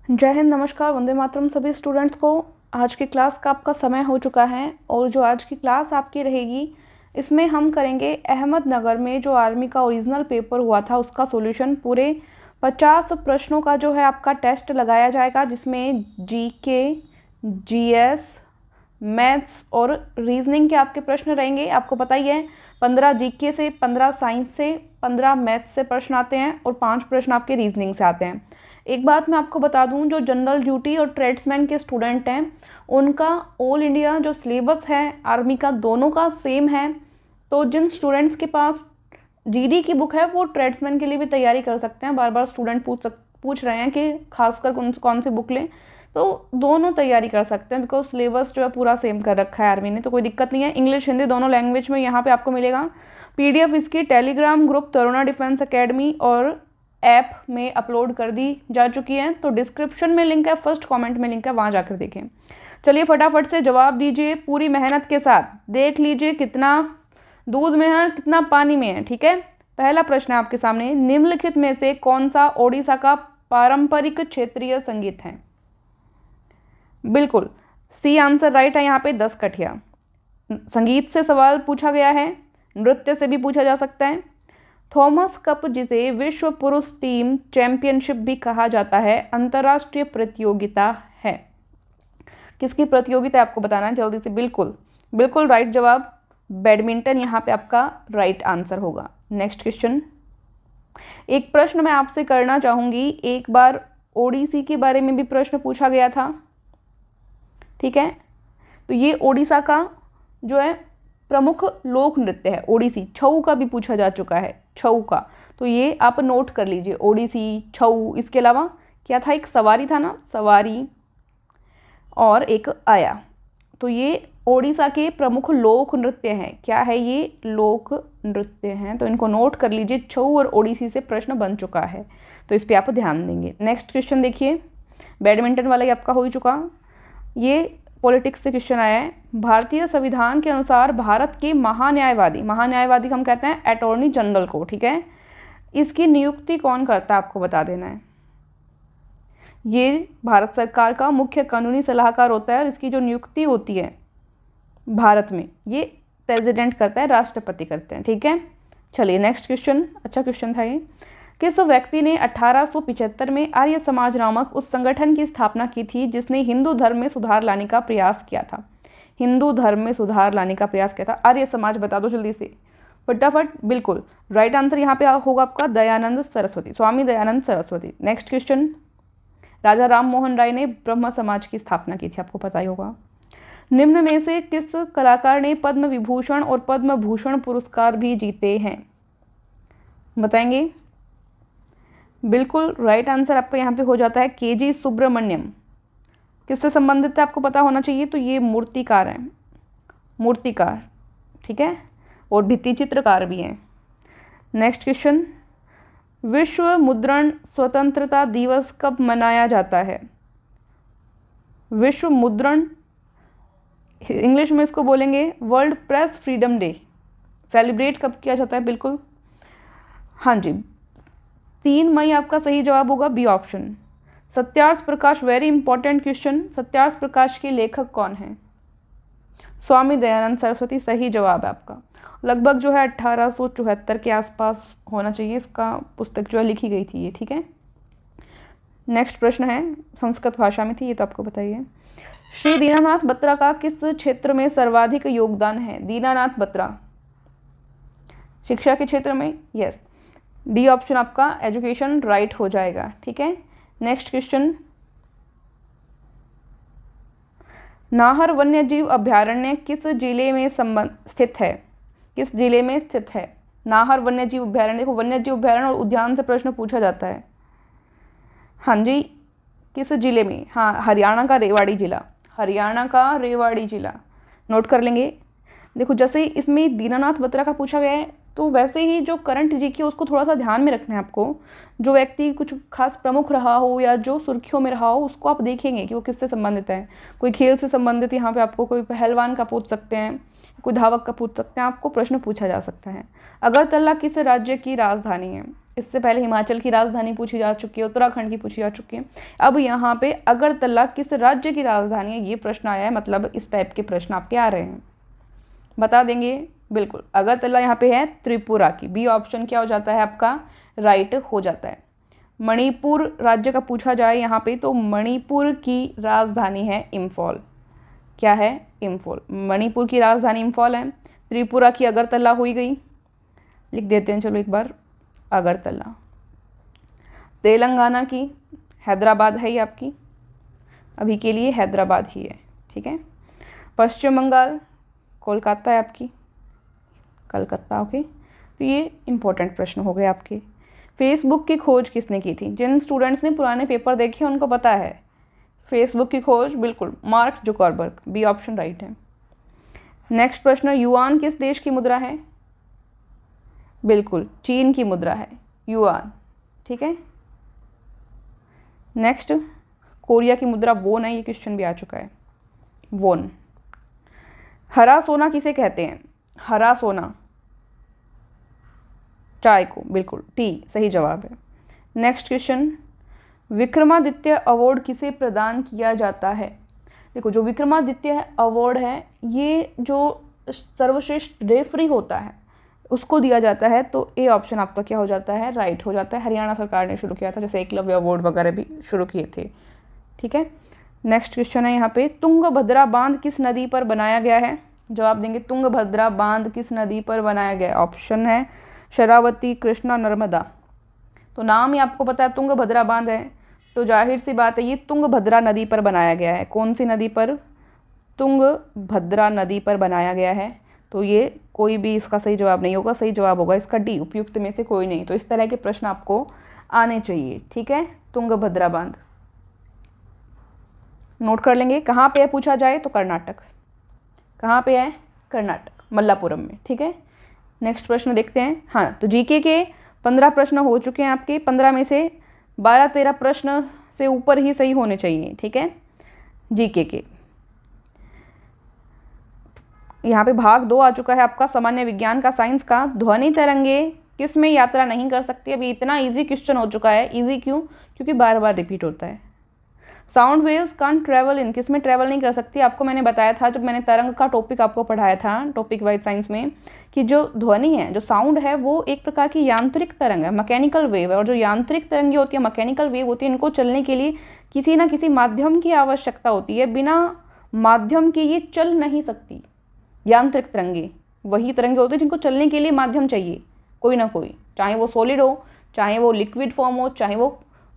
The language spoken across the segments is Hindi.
जय हिंद, नमस्कार, वंदे मातरम सभी स्टूडेंट्स को। आज की क्लास का आपका समय हो चुका है और जो आज की क्लास आपकी रहेगी इसमें हम करेंगे अहमदनगर में जो आर्मी का ओरिजिनल पेपर हुआ था उसका सॉल्यूशन। पूरे 50 प्रश्नों का जो है आपका टेस्ट लगाया जाएगा, जिसमें जीके, जीएस, मैथ्स और रीजनिंग के आपके प्रश्न रहेंगे। आपको पता ही है 15 जीके से, 15 साइंस से, 15 मैथ्स से प्रश्न आते हैं और 5 प्रश्न आपके रीजनिंग से आते हैं। एक बात मैं आपको बता दूं, जो जनरल ड्यूटी और ट्रेड्समैन के स्टूडेंट हैं उनका ऑल इंडिया जो सिलेबस है आर्मी का दोनों का सेम है। तो जिन स्टूडेंट्स के पास जीडी की बुक है वो ट्रेड्समैन के लिए भी तैयारी कर सकते हैं। बार बार स्टूडेंट पूछ रहे हैं कि खासकर कौन सी बुक लें, तो दोनों तैयारी कर सकते हैं बिकॉज सिलेबस जो है पूरा सेम कर रखा है आर्मी ने, तो कोई दिक्कत नहीं है। इंग्लिश हिंदी दोनों लैंग्वेज में यहाँ पे आपको मिलेगा। पीडीएफ इसकी Telegram group Taruna defence academy और ऐप में अपलोड कर दी जा चुकी है, तो डिस्क्रिप्शन में लिंक है, फर्स्ट कमेंट में लिंक है, वहाँ जाकर देखें। चलिए फटाफट से जवाब दीजिए पूरी मेहनत के साथ। देख लीजिए कितना दूध में है कितना पानी में है, ठीक है। पहला प्रश्न है आपके सामने, निम्नलिखित में से कौन सा ओडिशा का पारंपरिक क्षेत्रीय संगीत है? बिल्कुल सी आंसर राइट है यहाँ पे 10 कठिया। संगीत से सवाल पूछा गया है, नृत्य से भी पूछा जा सकता है। थॉमस कप, जिसे विश्व पुरुष टीम चैंपियनशिप भी कहा जाता है, अंतर्राष्ट्रीय प्रतियोगिता है। किसकी प्रतियोगिता है आपको बताना है जल्दी से। बिल्कुल बिल्कुल राइट जवाब बैडमिंटन यहाँ पे आपका राइट आंसर होगा। नेक्स्ट क्वेश्चन, एक प्रश्न मैं आपसे करना चाहूँगी। एक बार ओडिसी के बारे में भी प्रश्न पूछा गया था, ठीक है। तो ये ओडिशा का जो है प्रमुख लोक नृत्य है ओडिसी। छऊ का भी पूछा जा चुका है, छऊ का, तो ये आप नोट कर लीजिए। ओडिसी, छऊ, इसके अलावा क्या था, एक सवारी था ना, सवारी, और एक आया। तो ये ओडिशा के प्रमुख लोक नृत्य हैं। क्या है ये? लोक नृत्य हैं, तो इनको नोट कर लीजिए। छऊ और ओडिसी से प्रश्न बन चुका है, तो इस पर आप ध्यान देंगे। नेक्स्ट क्वेश्चन देखिए, बैडमिंटन वाला ही आपका हो ही चुका। ये पॉलिटिक्स से क्वेश्चन आया है। भारतीय संविधान के अनुसार भारत के महान्यायवादी हम कहते हैं अटॉर्नी जनरल को, ठीक है। इसकी नियुक्ति कौन करता है आपको बता देना है। ये भारत सरकार का मुख्य कानूनी सलाहकार होता है और इसकी जो नियुक्ति होती है भारत में ये प्रेसिडेंट करता है, राष्ट्रपति करते हैं, ठीक है। चलिए नेक्स्ट क्वेश्चन, अच्छा क्वेश्चन था ये। किस व्यक्ति ने 1875 में आर्य समाज नामक उस संगठन की स्थापना की थी जिसने हिंदू धर्म में सुधार लाने का प्रयास किया था? हिंदू धर्म में सुधार लाने का प्रयास किया था, आर्य समाज, बता दो जल्दी से फटाफट। बिल्कुल राइट आंसर यहाँ पे होगा आपका दयानंद सरस्वती, स्वामी दयानंद सरस्वती। नेक्स्ट क्वेश्चन, राजा राम मोहन राय ने ब्रह्म समाज की स्थापना की थी, आपको पता ही होगा। निम्न में से किस कलाकार ने पद्म विभूषण और पद्म भूषण पुरस्कार भी जीते हैं, बताएंगे? बिल्कुल राइट आंसर आपका यहाँ पे हो जाता है केजी सुब्रमण्यम। किससे संबंधित है आपको पता होना चाहिए, तो ये मूर्तिकार हैं, मूर्तिकार, ठीक है, और भित्ति चित्रकार भी हैं। नेक्स्ट क्वेश्चन, विश्व मुद्रण स्वतंत्रता दिवस कब मनाया जाता है? विश्व मुद्रण, इंग्लिश में इसको बोलेंगे world press freedom day, celebrate कब किया जाता है? बिल्कुल हाँ जी, 3 मई आपका सही जवाब होगा, B option. Satyarth Prakash, very important question, Satyarth Prakash के लेखक कौन हैं? स्वामी दयानंद सरस्वती, सही जवाब है आपका। लगभग जो है 1874 के आसपास होना चाहिए इसका पुस्तक जो है लिखी गई थी ये, ठीक है। नेक्स्ट प्रश्न है, संस्कृत भाषा में थी ये तो आपको बताइए। श्री दीनानाथ बत्रा का किस क्षेत्र में सर्वाधिक योगदान है? दीनानाथ बत्रा शिक्षा के क्षेत्र में, यस, डी ऑप्शन आपका एजुकेशन राइट हो जाएगा, ठीक है। नेक्स्ट क्वेश्चन, नाहर वन्यजीव अभयारण्य किस जिले में स्थित है? किस जिले में स्थित है नाहर वन्यजीव अभयारण्य? देखो वन्यजीव अभयारण्य और उद्यान से प्रश्न पूछा जाता है। हाँ जी, किस जिले में? हाँ, हरियाणा का रेवाड़ी जिला, हरियाणा का रेवाड़ी जिला, नोट कर लेंगे। देखो जैसे इसमें दीनानाथ बत्रा का पूछा गया है, तो वैसे ही जो करंट जीके उसको थोड़ा सा ध्यान में रखना है आपको। जो व्यक्ति कुछ खास प्रमुख रहा हो या जो सुर्खियों में रहा हो उसको आप देखेंगे कि वो किससे संबंधित है। कोई खेल से संबंधित, यहाँ पे आपको कोई पहलवान का पूछ सकते हैं, कोई धावक का पूछ सकते हैं, आपको प्रश्न पूछा जा सकता है। अगरतला किस राज्य की राजधानी है? इससे पहले हिमाचल की राजधानी पूछी जा चुकी है, उत्तराखंड की पूछी जा चुकी है। अब यहाँ पे अगरतला किस राज्य की राजधानी है, ये प्रश्न आया है, मतलब इस टाइप के प्रश्न आपके आ रहे हैं। बता देंगे, बिल्कुल अगरतला यहाँ पे है त्रिपुरा की। बी ऑप्शन क्या हो जाता है आपका, राइट हो जाता है। मणिपुर राज्य का पूछा जाए यहाँ पे तो मणिपुर की राजधानी है इम्फॉल। क्या है, इम्फॉल। मणिपुर की राजधानी इम्फॉल है। त्रिपुरा की अगरतला हुई गई, लिख देते हैं चलो एक बार, अगरतला। तेलंगाना की हैदराबाद है ये आपकी, अभी के लिए हैदराबाद ही है, ठीक है। पश्चिम बंगाल कोलकाता है आपकी, कलकत्ता, ओके। तो ये इंपॉर्टेंट प्रश्न हो गए आपके। फेसबुक की खोज किसने की थी? जिन स्टूडेंट्स ने पुराने पेपर देखे उनको पता है फेसबुक की खोज, बिल्कुल Mark Zuckerberg. B option right है। नेक्स्ट प्रश्न, युआन किस देश की मुद्रा है? बिल्कुल चीन की मुद्रा है युआन, ठीक है। नेक्स्ट, कोरिया की मुद्रा वोन है, ये क्वेश्चन भी आ चुका है, वोन। हरा सोना किसे कहते हैं? हरा सोना, चाय को, बिल्कुल टी सही जवाब है। नेक्स्ट क्वेश्चन, विक्रमादित्य अवार्ड किसे प्रदान किया जाता है? देखो जो विक्रमादित्य अवार्ड है ये जो सर्वश्रेष्ठ रेफरी होता है उसको दिया जाता है, तो ए ऑप्शन आपका क्या हो जाता है, राइट हो जाता है। हरियाणा सरकार ने शुरू किया था, जैसे एकलव्य अवार्ड वगैरह भी शुरू किए थे, ठीक है। नेक्स्ट क्वेश्चन है यहाँ पे, तुंगभद्रा बांध किस नदी पर बनाया गया है? जवाब देंगे, तुंगभद्रा बांध किस नदी पर बनाया गया है? ऑप्शन है शरावती, कृष्णा, नर्मदा। तो नाम ही आपको पता है तुंगभद्रा बांध है, तो जाहिर सी बात है ये तुंगभद्रा नदी पर बनाया गया है। कौन सी नदी पर? तुंगभद्रा नदी पर बनाया गया है। तो ये कोई भी इसका सही जवाब नहीं होगा, सही जवाब होगा इसका डी, उपयुक्त में से कोई नहीं। तो इस तरह के प्रश्न आपको आने चाहिए, ठीक है। तुंगभद्रा बांध नोट कर लेंगे। कहाँ पे है पूछा जाए तो कर्नाटक। कहाँ पे है? कर्नाटक, मल्लापुरम में, ठीक है। नेक्स्ट प्रश्न देखते हैं। हाँ, तो जीके के 15 प्रश्न हो चुके हैं आपके। 15 में से 12-13 प्रश्न से ऊपर ही सही होने चाहिए, ठीक है, जीके के। यहाँ पे भाग 2 आ चुका है आपका, सामान्य विज्ञान का, साइंस का। ध्वनि तरंगे किस में यात्रा नहीं कर सकती? अभी इतना इजी क्वेश्चन हो चुका है। इजी क्यों? क्योंकि बार बार रिपीट होता है। Sound waves can't travel in, किस में ट्रेवल नहीं कर सकती? आपको मैंने बताया था जब मैंने तरंग का टॉपिक आपको पढ़ाया था टॉपिक वाइज साइंस में, कि जो ध्वनि है, जो साउंड है, वो एक प्रकार की यांत्रिक तरंग है, मैकेनिकल वेव है। और जो यांत्रिक तरंगें होती है, मैकेनिकल वेव होती है, इनको चलने के लिए किसी ना किसी माध्यम की आवश्यकता होती है। बिना माध्यम के ये चल नहीं सकती। यांत्रिक तरंगे वही तरंगे होती है जिनको चलने के लिए माध्यम चाहिए, कोई ना कोई, चाहे वो सॉलिड हो, चाहे वो लिक्विड फॉर्म हो, चाहे वो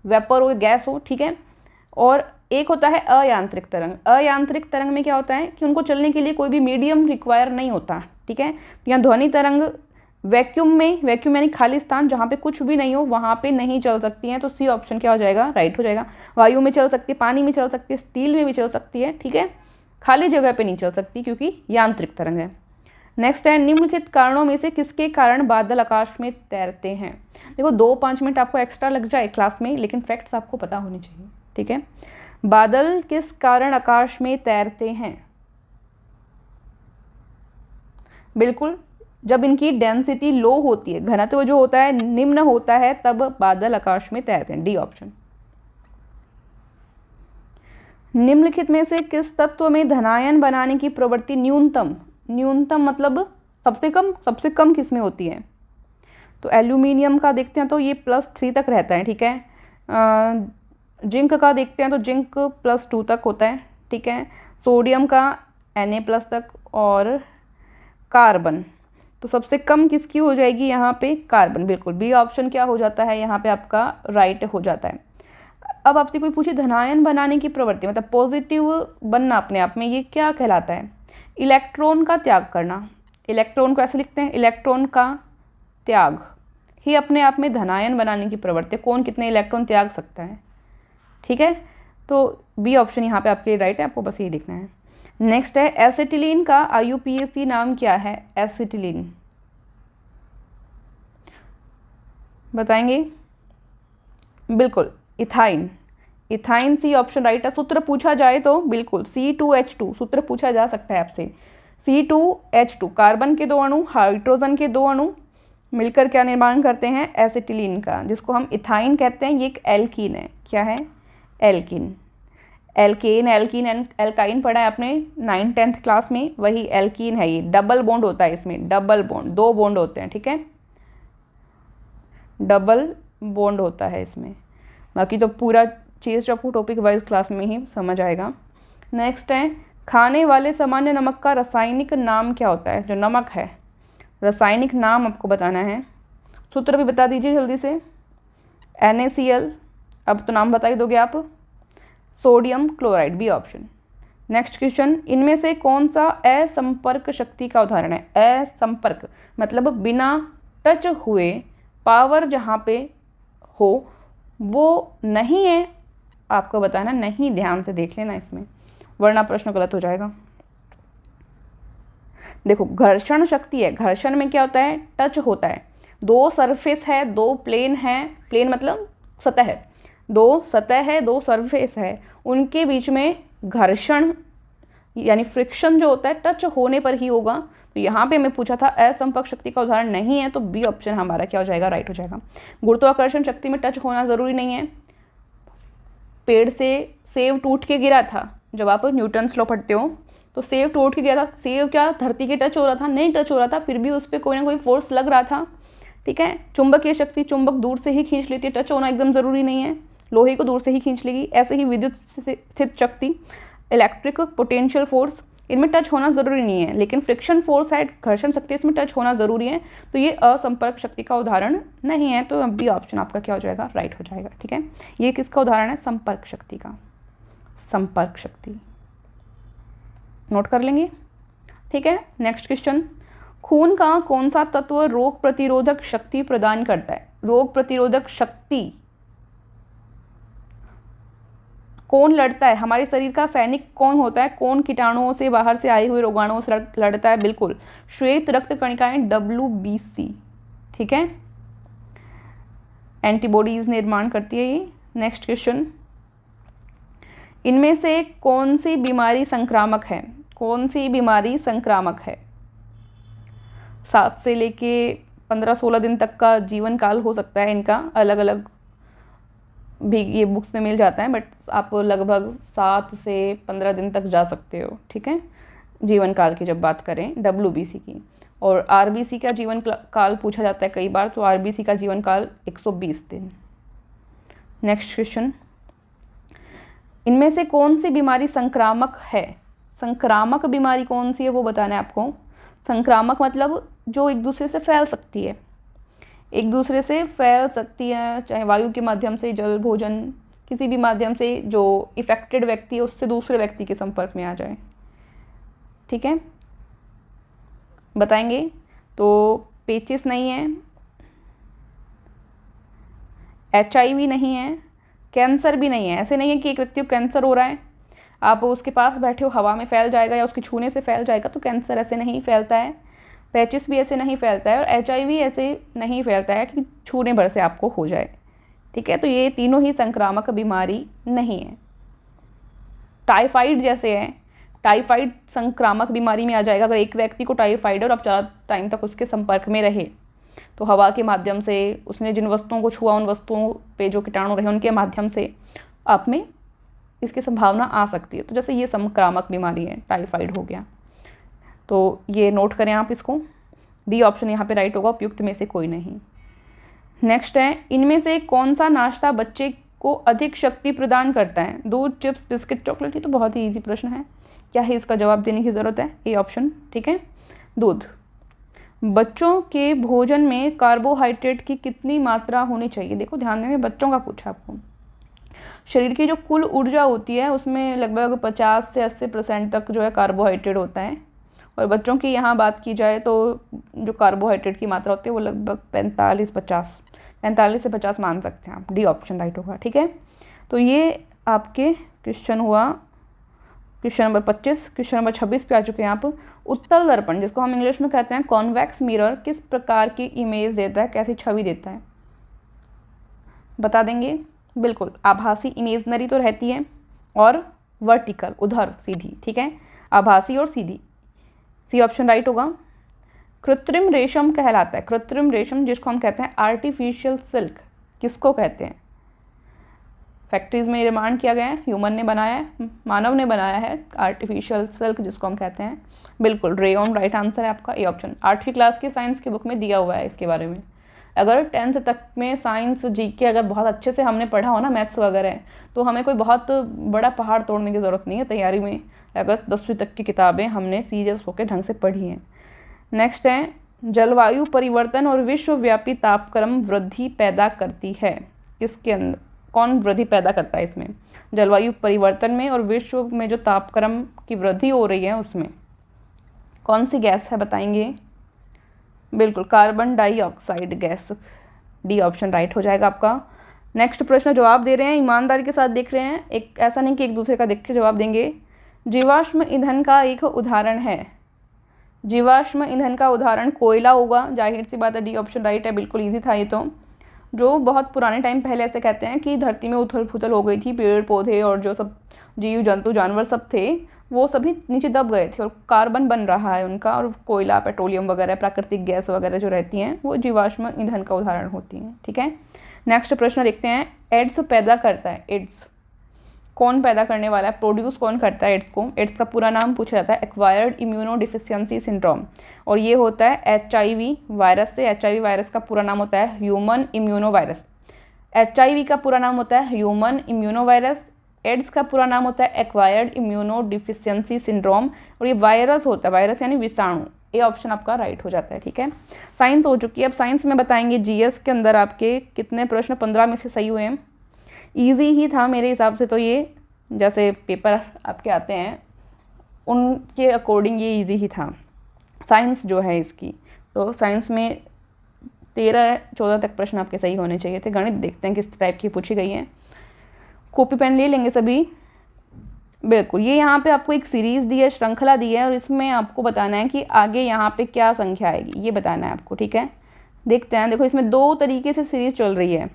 वेपर हो, गैस हो, ठीक है। और एक होता है अयांत्रिक तरंग। अयांत्रिक तरंग में क्या होता है कि उनको चलने के लिए कोई भी मीडियम रिक्वायर नहीं होता, ठीक है। यहाँ ध्वनि तरंग वैक्यूम में, वैक्यूम यानी खाली स्थान जहाँ पे कुछ भी नहीं हो, वहाँ पे नहीं चल सकती हैं। तो सी ऑप्शन क्या हो जाएगा, राइट हो जाएगा। वायु में चल सकती है, पानी में चल सकती है, स्टील में भी चल सकती है, ठीक है। खाली जगह पे नहीं चल सकती क्योंकि यांत्रिक तरंग है। नेक्स्ट है, निम्नलिखित कारणों में से किसके कारण बादल आकाश में तैरते हैं? देखो 2-5 मिनट आपको एक्स्ट्रा लग जाए क्लास में, लेकिन फैक्ट्स आपको पता होने चाहिए, ठीक है। बादल किस कारण आकाश में तैरते हैं? बिल्कुल जब इनकी डेंसिटी लो होती है, घनत्व जो होता है निम्न होता है, तब बादल आकाश में तैरते हैं। D option. निम्नलिखित में से किस तत्व में धनायन बनाने की प्रवृत्ति न्यूनतम, न्यूनतम मतलब सबसे कम किस में होती है? तो एल्यूमिनियम का देखते हैं तो ये +3 तक रहता है, ठीक है। जिंक का देखते हैं तो जिंक +2 तक होता है, ठीक है। सोडियम का Na+ तक, और कार्बन, तो सबसे कम किसकी हो जाएगी यहाँ पे? कार्बन, बिल्कुल बी ऑप्शन क्या हो जाता है यहाँ पे आपका, राइट हो जाता है। अब आपसे कोई पूछे धनायन बनाने की प्रवृत्ति, मतलब पॉजिटिव बनना अपने आप में, ये क्या कहलाता है? इलेक्ट्रॉन का त्याग करना। इलेक्ट्रॉन को ऐसे लिखते हैं, इलेक्ट्रॉन का त्याग ही अपने आप में धनायन बनाने की प्रवृत्ति। कौन कितने इलेक्ट्रॉन त्याग सकता है, ठीक है। तो बी ऑप्शन यहाँ पे आपके लिए राइट है, आपको बस यही देखना है। नेक्स्ट है, एसिटिलीन का IUPAC नाम क्या है? एसिटिलीन बताएंगे? बिल्कुल ethyne, ethyne C option right है। सूत्र पूछा जाए तो बिल्कुल C2H2 सूत्र पूछा जा सकता है आपसे। C2H2 कार्बन के 2 अणु, हाइड्रोजन के 2 अणु, मिलकर क्या निर्माण करते हैं, एसिटिलीन का, जिसको हम इथाइन कहते हैं। ये एक एल्कीन है। क्या है, एल्कीन। एल्केन, एल्कीन, एल्काइन पढ़ा है आपने 9th-10th क्लास में, वही एल्कीन है। ये डबल बॉन्ड होता है इसमें, डबल बॉन्ड, 2 बॉन्ड होते हैं, ठीक है, डबल बॉन्ड होता है इसमें। बाकी तो पूरा चीज़ आपको टॉपिक वाइज क्लास में ही समझ आएगा। नेक्स्ट है, खाने वाले सामान्य नमक का रासायनिक नाम क्या होता है। जो नमक है, रासायनिक नाम आपको बताना है। सूत्र भी बता दीजिए जल्दी से। NaCl, अब तो नाम बता ही दोगे आप। Sodium chloride, B option. Next question, इनमें से कौन सा असंपर्क शक्ति का उदाहरण है। असंपर्क मतलब बिना टच हुए, पावर जहाँ पे हो वो नहीं है, आपको बताना नहीं। ध्यान से देख लेना इसमें, वरना प्रश्न गलत हो जाएगा। देखो, घर्षण शक्ति है। घर्षण में क्या होता है, टच होता है। 2 सरफेस है, 2 प्लेन है, प्लेन मतलब सतह है, 2 सतह है, 2 सरफेस है, उनके बीच में घर्षण यानी फ्रिक्शन जो होता है टच होने पर ही होगा। तो यहाँ पे हमें पूछा था असंपर्क शक्ति का उदाहरण नहीं है, तो बी ऑप्शन हमारा क्या हो जाएगा, राइट हो जाएगा। गुरुत्वाकर्षण शक्ति में टच होना ज़रूरी नहीं है। पेड़ से सेब टूट के गिरा था, जब आप न्यूटन्स लॉ पढ़ते हो तो सेब टूट के गिरा था। सेब क्या धरती के टच हो रहा था, नहीं टच हो रहा था, फिर भी उस पर कोई ना कोई फोर्स लग रहा था, ठीक है। चुंबकीय शक्ति, चुंबक दूर से ही खींच लेती है, टच होना एकदम ज़रूरी नहीं है, लोहे को दूर से ही खींच लेगी। ऐसे ही विद्युत स्थित शक्ति, इलेक्ट्रिक पोटेंशियल फोर्स, इनमें टच होना ज़रूरी नहीं है, लेकिन फ्रिक्शन फोर्स है, घर्षण शक्ति, इसमें टच होना ज़रूरी है। तो ये असंपर्क शक्ति का उदाहरण नहीं है, तो बी ऑप्शन आपका क्या हो जाएगा, राइट हो जाएगा, ठीक है। ये किसका उदाहरण है, संपर्क शक्ति का। संपर्क शक्ति नोट कर लेंगे, ठीक है। नेक्स्ट क्वेश्चन, खून का कौन सा तत्व रोग प्रतिरोधक शक्ति प्रदान करता है। रोग प्रतिरोधक शक्ति कौन लड़ता है, हमारे शरीर का सैनिक कौन होता है, कौन कीटाणुओं से, बाहर से आए हुए रोगाणुओं से लड़ता है, बिल्कुल श्वेत रक्त कणिकाएं, WBC, ठीक है, एंटीबॉडीज निर्माण करती है ये। नेक्स्ट क्वेश्चन, इनमें से कौन सी बीमारी संक्रामक है। कौन सी बीमारी संक्रामक है। 7 से लेके 15-16 दिन तक का जीवन काल हो सकता है इनका, अलग अलग भी ये बुक्स में मिल जाता है, बट आप लगभग 7 से 15 दिन तक जा सकते हो, ठीक है, जीवन काल की जब बात करें WBC की। और RBC का जीवन काल पूछा जाता है कई बार, तो RBC का जीवन काल 120 दिन। नेक्स्ट क्वेश्चन, इनमें से कौन सी बीमारी संक्रामक है। संक्रामक बीमारी कौन सी है वो बताना है आपको। संक्रामक मतलब जो एक दूसरे से फैल सकती है, एक दूसरे से फैल सकती है, चाहे वायु के माध्यम से, जल, भोजन, किसी भी माध्यम से जो इफेक्टेड व्यक्ति है उससे दूसरे व्यक्ति के संपर्क में आ जाए, ठीक है, बताएंगे। तो पेचिस नहीं है, HIV नहीं है, कैंसर भी नहीं है। ऐसे नहीं है कि एक व्यक्ति को कैंसर हो रहा है, आप उसके पास बैठे हो, हवा में फैल जाएगा या उसके छूने से फैल जाएगा, तो कैंसर ऐसे नहीं फैलता है। पैचिस भी ऐसे नहीं फैलता है, और HIV ऐसे नहीं फैलता है कि छूने भर से आपको हो जाए, ठीक है। तो ये तीनों ही संक्रामक बीमारी नहीं है। टाइफाइड जैसे है, टाइफाइड संक्रामक बीमारी में आ जाएगा। अगर एक व्यक्ति को टाइफाइड और आप ज़्यादा टाइम तक उसके संपर्क में रहे, तो हवा के माध्यम से, उसने जिन वस्तुओं को छुआ, उन वस्तुओं पे जो कीटाणु रहे उनके माध्यम से आप में इसकी संभावना आ सकती है। तो जैसे ये संक्रामक बीमारी है, टाइफाइड हो गया, तो ये नोट करें आप इसको। डी ऑप्शन यहाँ पे राइट होगा, उपयुक्त में से कोई नहीं। नेक्स्ट है, इनमें से कौन सा नाश्ता बच्चे को अधिक शक्ति प्रदान करता है। दूध, चिप्स, बिस्किट, चॉकलेट। ये तो बहुत ही ईजी प्रश्न है, क्या है इसका जवाब देने की ज़रूरत है, ए ऑप्शन, ठीक है, दूध। बच्चों के भोजन में कार्बोहाइड्रेट की कितनी मात्रा होनी चाहिए। देखो ध्यान देंगे, बच्चों का पूछा आपको। शरीर की जो कुल ऊर्जा होती है उसमें लगभग 50 से 80% तक जो है कार्बोहाइड्रेट होता है, और बच्चों की यहाँ बात की जाए तो जो कार्बोहाइड्रेट की मात्रा होती है वो लगभग 45 से 50 मान सकते हैं आप। डी ऑप्शन राइट होगा, ठीक है। तो ये आपके क्वेश्चन हुआ, क्वेश्चन नंबर 25। क्वेश्चन नंबर 26 पे आ चुके हैं आप। उत्तल दर्पण, जिसको हम इंग्लिश में कहते हैं कॉन्वेक्स मिरर, किस प्रकार की इमेज देता है, कैसी छवि देता है, बता देंगे। बिल्कुल आभासी, इमेजनरी तो रहती है, और वर्टिकल, उधर सीधी, ठीक है, आभासी और सीधी। सी ऑप्शन राइट होगा। कृत्रिम रेशम कहलाता है। कृत्रिम रेशम जिसको हम कहते हैं आर्टिफिशियल सिल्क, किसको कहते हैं? फैक्ट्रीज में निर्माण किया गया है, ह्यूमन ने बनाया है, मानव ने बनाया है आर्टिफिशियल सिल्क जिसको हम कहते हैं। बिल्कुल रेयॉन राइट आंसर है आपका, ए ऑप्शन। 8वीं क्लास की साइंस की बुक में दिया हुआ है इसके बारे में। अगर 10th तक में साइंस जीके अगर बहुत अच्छे से हमने पढ़ा हो ना, मैथ्स वगैरह, तो हमें कोई बहुत बड़ा पहाड़ तोड़ने की ज़रूरत नहीं है तैयारी में, अगर 10वीं तक की किताबें हमने सीरियस होकर ढंग से पढ़ी हैं। नेक्स्ट है, जलवायु परिवर्तन और विश्वव्यापी तापक्रम वृद्धि पैदा करती है। किसके अंदर, कौन वृद्धि पैदा करता है इसमें? जलवायु परिवर्तन में और विश्व में जो तापक्रम की वृद्धि हो रही है उसमें कौन सी गैस है बताएंगे? बिल्कुल carbon dioxide gas, D option right हो जाएगा आपका। नेक्स्ट प्रश्न जवाब दे रहे हैं, ईमानदारी के साथ देख रहे हैं, एक ऐसा नहीं कि एक दूसरे का देख के जवाब देंगे। जीवाश्म ईंधन का एक उदाहरण है। जीवाश्म ईंधन का उदाहरण कोयला होगा, जाहिर सी बात है, डी ऑप्शन राइट है, बिल्कुल ईजी था ये तो। जो बहुत पुराने टाइम पहले ऐसे कहते हैं कि धरती में उथल पुथल हो गई थी, पेड़ पौधे और जो सब जीव जंतु जानवर सब थे वो सभी नीचे दब गए थे और कार्बन बन रहा है उनका, और कोयला पेट्रोलियम वगैरह प्राकृतिक गैस वगैरह जो रहती हैं वो जीवाश्म ईंधन का उदाहरण होती हैं। ठीक है, नेक्स्ट प्रश्न देखते हैं, एड्स पैदा करता है, एड्स कौन पैदा करने वाला है? प्रोड्यूस कौन करता है एड्स को? एड्स का पूरा नाम पूछा जाता है एक्वायर्ड इम्यूनो डिफिशियंसी सिंड्रोम, और ये होता है HIV वायरस से। HIV वायरस का पूरा नाम होता है ह्यूमन इम्यूनो वायरस। HIV का पूरा नाम होता है ह्यूमन इम्यूनो वायरस, एड्स का पूरा नाम होता है एक्वायर्ड इम्यूनो डिफिशियंसी सिंड्रोम, और ये वायरस होता है, वायरस यानी विषाणु। ए ऑप्शन आपका राइट हो जाता है। ठीक है, साइंस हो चुकी है, अब साइंस में बताएंगे GS के अंदर आपके कितने प्रश्न 15 में से सही हुए हैं। ईजी ही था मेरे हिसाब से तो ये, जैसे पेपर आपके आते हैं उनके अकॉर्डिंग ये ईजी ही था साइंस जो है इसकी। तो साइंस में 13-14 तक प्रश्न आपके सही होने चाहिए थे। गणित देखते हैं किस टाइप की पूछी गई है। कॉपी पेन ले लेंगे सभी। बिल्कुल, ये यहाँ पे आपको एक सीरीज़ दी है, श्रृंखला दी है, और इसमें आपको बताना है कि आगे यहाँ पे क्या संख्या आएगी, ये बताना है आपको। ठीक है, देखते हैं। देखो इसमें 2 तरीके से सीरीज़ चल रही है।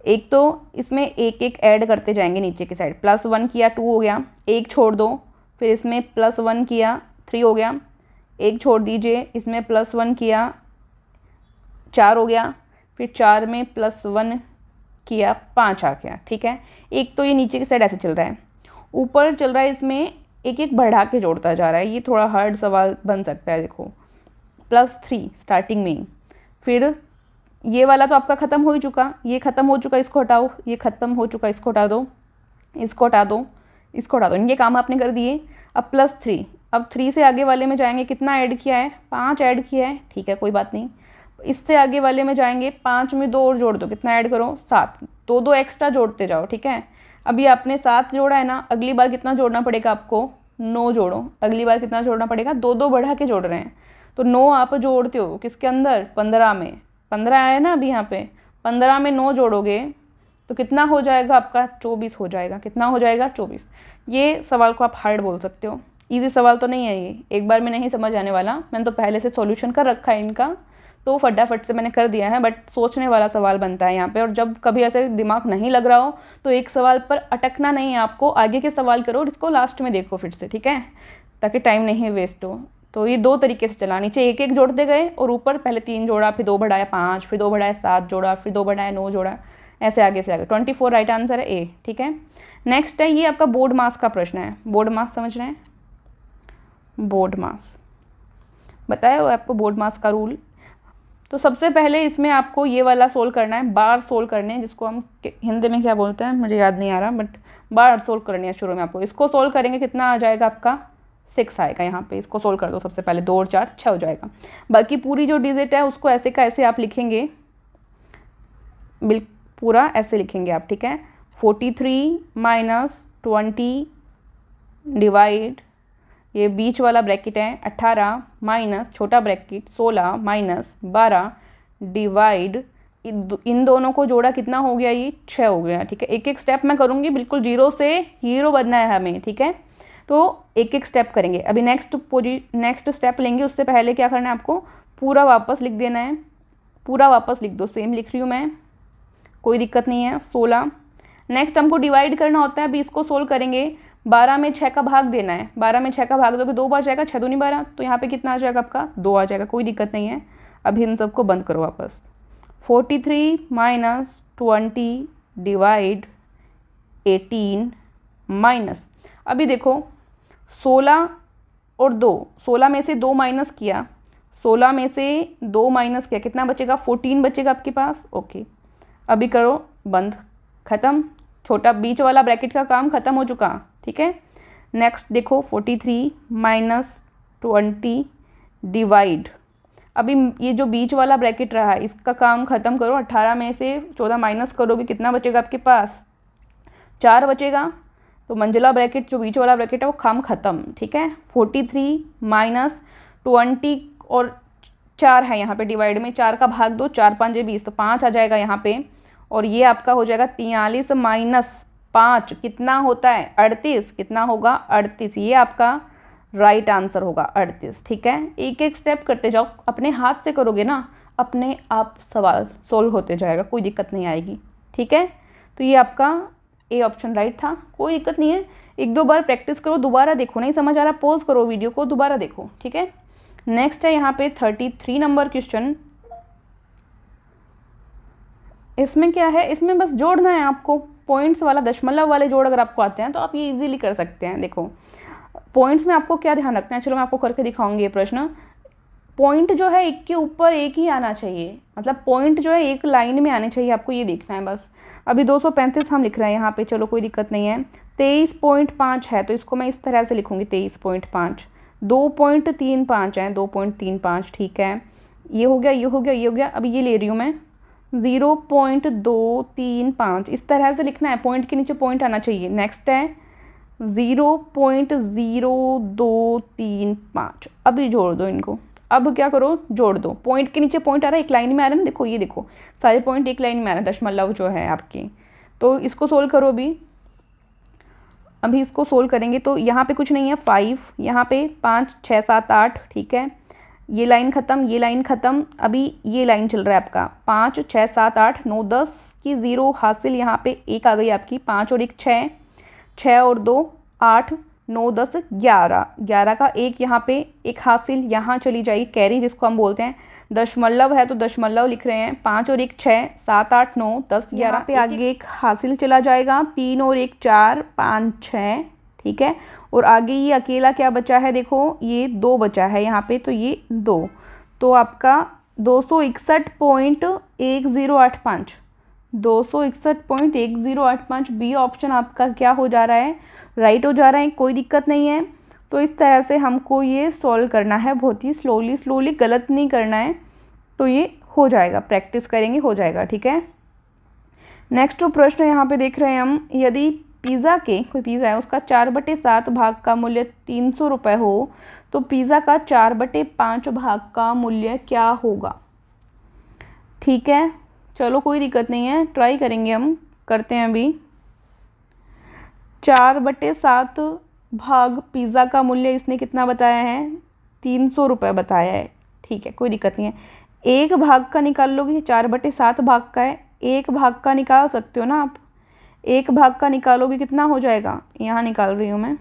एक तो इसमें एक एक ऐड करते जाएंगे नीचे की साइड, +1 किया 2 हो गया, एक छोड़ दो, फिर इसमें +1 किया 3 हो गया, एक छोड़ दीजिए, इसमें +1 किया 4 हो गया, फिर 4 में +1 किया 5 आ गया। ठीक है, एक तो ये नीचे की साइड ऐसे चल रहा है, ऊपर चल रहा है इसमें एक एक बढ़ा के जोड़ता जा रहा है। ये थोड़ा हार्ड सवाल बन सकता है। देखो +3 स्टार्टिंग में ही, फिर ये वाला तो आपका ख़त्म हो ही चुका, ये ख़त्म हो चुका, इसको हटाओ, ये ख़त्म हो चुका, इसको हटा दो, इसको हटा दो, इसको हटा दो, इनके काम आपने कर दिए। अब +3, अब 3 से आगे वाले में जाएंगे, कितना ऐड किया है? 5 ऐड किया है। ठीक है, कोई बात नहीं। इससे आगे वाले में जाएंगे, 5 में 2 और जोड़ दो, कितना ऐड करो? 7, 2 एक्स्ट्रा जोड़ते जाओ। ठीक है, अभी आपने 7 जोड़ा है ना, अगली बार कितना जोड़ना पड़ेगा आपको? 9 जोड़ो। अगली बार कितना जोड़ना पड़ेगा? 2 बढ़ा के जोड़ रहे हैं, तो 9 आप जोड़ते हो किसके अंदर? 15 में। 15 आया ना अभी यहाँ पे, 15 में 9 जोड़ोगे तो कितना हो जाएगा आपका? 24 हो जाएगा। कितना हो जाएगा? 24। ये सवाल को आप हार्ड बोल सकते हो, इजी सवाल तो नहीं है ये, एक बार में नहीं समझ आने वाला। मैंने तो पहले से सॉल्यूशन कर रखा है इनका, तो फटाफट से मैंने कर दिया है, बट सोचने वाला सवाल बनता है यहाँ पे। और जब कभी ऐसे दिमाग नहीं लग रहा हो तो एक सवाल पर अटकना नहीं है आपको, आगे के सवाल करो और इसको लास्ट में देखो फिर से। ठीक है, ताकि टाइम नहीं वेस्ट हो। तो ये 2 तरीके से चला, नीचे एक एक जोड़ते गए और ऊपर पहले 3 जोड़ा, फिर 2 बढ़ाया 5, फिर 2 बढ़ाया 7 जोड़ा, फिर 2 बढ़ाया 9 जोड़ा, ऐसे आगे से आगे। 24 राइट आंसर है ए। ठीक है, नेक्स्ट है, ये आपका बोर्ड मास का प्रश्न है। बोर्ड मास समझ रहे हैं? बोर्ड मास बताया हुआ आपको, बोर्ड मास का रूल। तो सबसे पहले इसमें आपको ये वाला सोल्व करना है, बार सोल्व करने हैं, जिसको हम हिंदी में क्या बोलते हैं मुझे याद नहीं आ रहा, बट बार सोल्व करनी है शुरू में आपको। इसको सोल्व करेंगे, कितना आ जाएगा आपका? 6 आएगा यहाँ पे। इसको सोल्व कर दो सबसे पहले, 2 और 4 6 हो जाएगा। बाकी पूरी जो डिजिट है उसको ऐसे का ऐसे आप लिखेंगे, पूरा ऐसे लिखेंगे आप। ठीक है, 43 - 20 डिवाइड, ये बीच वाला ब्रैकेट है 18 माइनस छोटा ब्रैकेट 16 माइनस 12 डिवाइड, इन दोनों को जोड़ा कितना हो गया? ये 6 हो गया। ठीक है, एक एक स्टेप मैं करूँगी, बिल्कुल 0 से हीरो बनना है हमें। ठीक है, तो एक एक स्टेप करेंगे। अभी नेक्स्ट स्टेप लेंगे, उससे पहले क्या करना है आपको? पूरा वापस लिख देना है, पूरा वापस लिख दो, सेम लिख रही हूँ मैं, कोई दिक्कत नहीं है। 16 नेक्स्ट हमको डिवाइड करना होता है, अभी इसको सोल्व करेंगे। 12 में 6 का भाग देना है, 12 में 6 का भाग दोगे 2 बार जाएगा, 6 दूनी 12, तो यहाँ पे कितना आ जाएगा आपका 2 आ जाएगा, कोई दिक्कत नहीं है। अभी इन सबको बंद करो वापस। 43 माइनस 20 डिवाइड 18 माइनस, अभी देखो 16 और 2, 16 में से 2 माइनस किया, 16 में से 2 माइनस किया, कितना बचेगा 14 बचेगा आपके पास। ओके, अभी करो बंद, ख़त्म, छोटा बीच वाला ब्रैकेट का काम ख़त्म हो चुका। ठीक है, नेक्स्ट देखो 43 माइनस 20 डिवाइड, अभी ये जो बीच वाला ब्रैकेट रहा है इसका काम ख़त्म करो। 18 में से 14 माइनस करोगे, कितना बचेगा आपके पास 4 बचेगा। तो मंजिला ब्रैकेट जो बीच वाला ब्रैकेट है वो काम ख़त्म। ठीक है, 43 माइनस 20 और 4 है यहाँ पे डिवाइड में, 4 का भाग दो, 4 5 20, तो 5 आ जाएगा यहाँ पे। और ये आपका हो जाएगा 43 माइनस 5 कितना होता है 38, कितना होगा 38, ये आपका राइट आंसर होगा 38। ठीक है, एक एक स्टेप करते जाओ, अपने हाथ से करोगे ना अपने आप सवाल सोल्व होते जाएगा, कोई दिक्कत नहीं आएगी। ठीक है, तो ये आपका ए ऑप्शन राइट था, कोई दिक्कत नहीं है। एक दो बार प्रैक्टिस करो, दोबारा देखो, नहीं समझ आ रहा पॉज करो वीडियो को, दोबारा देखो। ठीक है, नेक्स्ट है यहाँ पे 33 नंबर क्वेश्चन। इसमें क्या है, इसमें बस जोड़ना है आपको, पॉइंट्स वाला दशमलव वाले जोड़ अगर आपको आते हैं तो आप ये इजीली कर सकते हैं। देखो पॉइंट्स में आपको क्या ध्यान रखना है, चलो मैं आपको करके दिखाऊंगी ये प्रश्न। पॉइंट जो है एक के ऊपर एक ही आना चाहिए, मतलब पॉइंट जो है एक लाइन में आने चाहिए, आपको ये देखना है बस। अभी 235 हम लिख रहे हैं यहाँ पे, चलो कोई दिक्कत नहीं है। 23.5 है तो इसको मैं इस तरह से लिखूँगी 23.5, 2.35 है 2.35, ठीक है, ये हो गया, ये हो गया, ये हो गया। अभी ये ले रही हूँ मैं 0.235, इस तरह से लिखना है, पॉइंट के नीचे पॉइंट आना चाहिए। नेक्स्ट है 0.0235, अभी जोड़ दो इनको, अब क्या करो जोड़ दो, पॉइंट के नीचे पॉइंट आ रहा है, एक लाइन में आ रहा है ना, देखो ये देखो सारे पॉइंट एक लाइन में आ रहा है, दशमलव जो है आपकी। तो इसको सोल्व करो अभी इसको सोल्व करेंगे तो यहाँ पे कुछ नहीं है 5, यहाँ पे 5 6 7 8, ठीक है, ये लाइन ख़त्म, ये लाइन ख़त्म, अभी ये लाइन चल रहा है आपका 5 6 7 8 9 10 की 0 हासिल, यहाँ पे 1 आ गई आपकी, 5 और 1 6, 6 और 2 8 9 10 11, 11 का 1 यहाँ पे 1 हासिल, यहाँ चली जाएगी कैरी जिसको हम बोलते हैं, दशमलव है तो दशमलव लिख रहे हैं, 5 और 1 6 7 8 9 10 11 पे आगे 1 हासिल चला जाएगा, 3 और 1 4 5 6, ठीक है, और आगे ये अकेला क्या बचा है, देखो ये 2 बचा है यहाँ पे, तो ये 2, तो आपका 261.1085, 261.1085 बी ऑप्शन आपका क्या हो जा रहा है, राइट हो जा रहा है, कोई दिक्कत नहीं है। तो इस तरह से हमको ये सॉल्व करना है, बहुत ही स्लोली, गलत नहीं करना है, तो ये हो जाएगा, प्रैक्टिस करेंगे हो जाएगा। ठीक है, नेक्स्ट जो प्रश्न यहाँ पे देख रहे हैं हम, यदि पिज़्ज़ा के, कोई पिज़्ज़ा है उसका 4/7 भाग का मूल्य 300 रुपये हो तो पिज़्ज़ा का 4/5 भाग का मूल्य क्या होगा। ठीक है, चलो कोई दिक्कत नहीं है, ट्राई करेंगे, हम करते हैं अभी। 4/7 भाग पिज़्ज़ा का मूल्य इसने कितना बताया है, 300 रुपये बताया है। ठीक है, कोई दिक्कत नहीं है, एक भाग का निकाल लोगे, 4/7 भाग का है, एक भाग का निकाल सकते हो ना आप, एक भाग का निकालोगे कितना हो जाएगा, यहाँ निकाल रही हूँ मैं,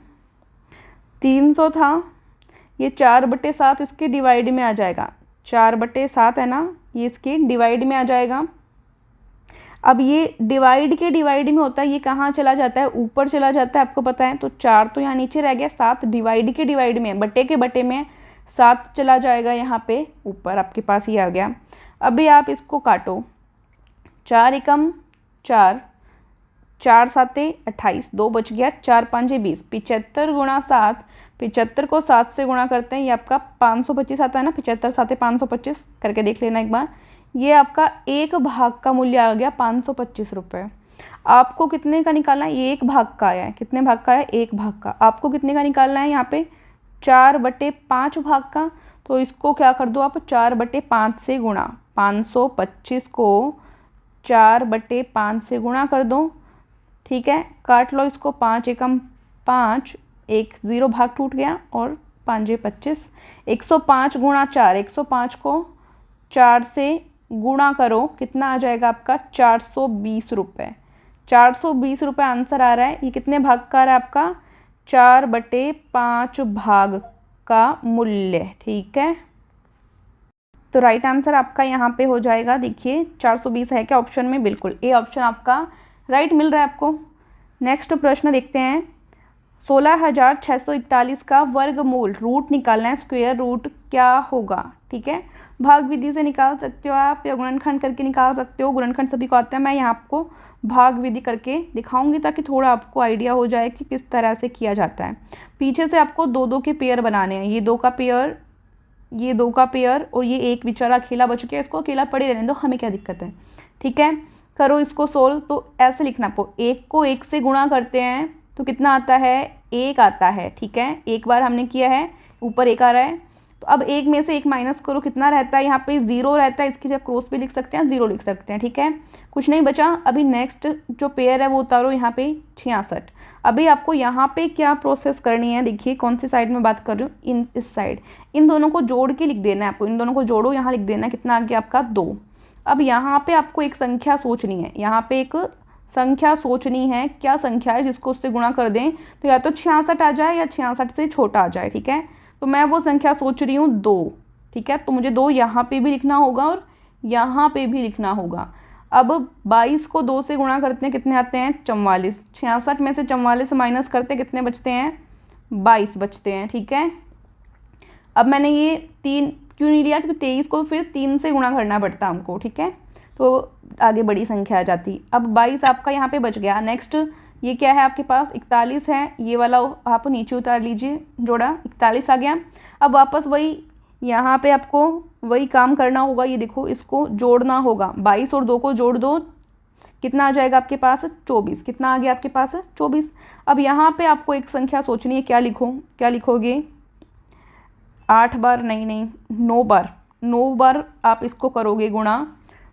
300 था, ये 4/7 इसके डिवाइड में आ जाएगा, 4/7 है ना, ये इसके डिवाइड में आ जाएगा। अब ये डिवाइड के डिवाइड में होता है, ये कहाँ चला जाता है, ऊपर चला जाता है, आपको पता है, तो 4 तो यहाँ नीचे रह गया, 7 डिवाइड के डिवाइड में, बटे के बटे में 7 चला जाएगा यहाँ पे ऊपर, आपके पास ये आ गया। अभी आप इसको काटो, 4 एकम 4, 4 7 28, 2 बच गया, 4 5 20, 75 गुणा 7, 75 को 7 से गुणा करते हैं, ये आपका 525 आता है ना, 75 7 525 करके देख लेना एक बार, ये आपका एक भाग का मूल्य आ गया 525 रुपये। आपको कितने का निकालना है, ये एक भाग का आया है, कितने भाग का है, एक भाग का, आपको कितने का निकालना है यहाँ पे 4/5 भाग का, तो इसको क्या कर दो आप 4/5 से गुणा, 525 को 4/5 से गुणा कर दो, ठीक है, काट लो इसको, 5 एकम 5, 1 0 भाग टूट गया, और 5 25, 105 गुणा 4, 105 को 4 से गुणा करो, कितना आ जाएगा आपका 420 रुपये, 420 रुपये आंसर आ रहा है। ये कितने भाग का आ रहा है आपका, 4/5 भाग का मूल्य। ठीक है, तो राइट आंसर आपका यहाँ पे हो जाएगा, देखिए 420 है क्या ऑप्शन में, बिल्कुल ए ऑप्शन आपका राइट मिल रहा है आपको। नेक्स्ट प्रश्न देखते हैं, 16,641 का वर्गमूल रूट निकालना है, स्क्वायर रूट क्या होगा। ठीक है, भाग विधि से निकाल सकते हो आप या गुणनखंड करके निकाल सकते हो, गुणनखंड सभी को आता है, मैं यहाँ आपको भाग विधि करके दिखाऊंगी ताकि थोड़ा आपको आइडिया हो जाए कि किस तरह से किया जाता है। पीछे से आपको 2-2 के पेयर बनाने हैं, ये 2 का पेयर, ये 2 का पेयर, और ये एक बेचारा अकेला बच गया, इसको अकेला पड़े रहने दो, हमें क्या दिक्कत है। ठीक है, करो इसको सोल्व। तो ऐसे लिखना, आपको 1 को 1 से गुणा करते हैं तो कितना आता है, 1 आता है। ठीक है, एक बार हमने किया है, ऊपर 1 आ रहा है, तो अब 1 में से 1 माइनस करो, कितना रहता है, यहाँ पे 0 रहता है, इसकी जगह क्रॉस भी लिख सकते हैं, 0 लिख सकते हैं। ठीक है, कुछ नहीं बचा। अभी नेक्स्ट जो पेयर है वो उतारो, यहाँ पे 66। अभी आपको यहाँ पे क्या प्रोसेस करनी है, देखिए कौन सी साइड में बात कर रही हूँ, इस साइड, इन दोनों को जोड़ के लिख देना है आपको, इन दोनों को जोड़ो, यहाँ लिख देना है, कितना आ गया आपका 2। अब यहाँ पे आपको एक संख्या सोचनी है, यहाँ पे एक संख्या सोचनी है, क्या संख्या है जिसको उससे गुणा कर दें तो या तो 66 आ जाए या 66 से छोटा आ जाए। ठीक है, तो मैं वो संख्या सोच रही हूँ 2। ठीक है, तो मुझे 2 यहाँ पे भी लिखना होगा और यहाँ पे भी लिखना होगा। अब 22 को 2 से गुणा करते हैं, कितने आते हैं, 44। 66 में से 44 माइनस करते हैं, कितने बचते हैं, 22 बचते हैं। ठीक है, अब मैंने ये 3 क्यों नहीं लिया, क्योंकि 23 को फिर 3 से गुणा करना पड़ता हमको। ठीक है, तो आगे बड़ी संख्या आ जाती। अब 22 आपका यहाँ पे बच गया। नेक्स्ट ये क्या है आपके पास, 41 है, ये वाला आप नीचे उतार लीजिए, जोड़ा 41 आ गया। अब वापस वही यहाँ पे आपको वही काम करना होगा, ये देखो इसको जोड़ना होगा, 22 और 2 को जोड़ दो, कितना आ जाएगा आपके पास, 24। कितना आ गया आपके पास, 24। अब यहाँ पे आपको एक संख्या सोचनी है, क्या लिखो, क्या लिखोगे, 8 बार नहीं 9 बार आप इसको करोगे गुणा,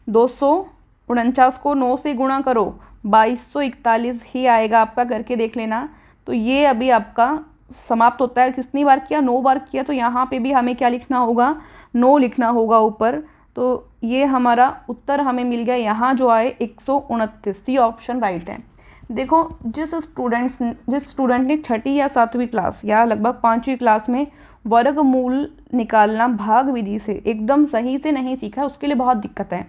249 को 9 से गुणा करो, 2241 ही आएगा आपका, करके देख लेना। तो ये अभी आपका समाप्त होता है। कितनी बार किया, 9 बार किया, तो यहाँ पे भी हमें क्या लिखना होगा, 9 लिखना होगा ऊपर। तो ये हमारा उत्तर हमें मिल गया, यहाँ जो आए 129, सी ऑप्शन राइट है। देखो जिस स्टूडेंट ने 6ठी या 7वीं क्लास या लगभग 5वीं क्लास में वर्गमूल निकालना भाग विधि से एकदम सही से नहीं सीखा, उसके लिए बहुत दिक्कत है।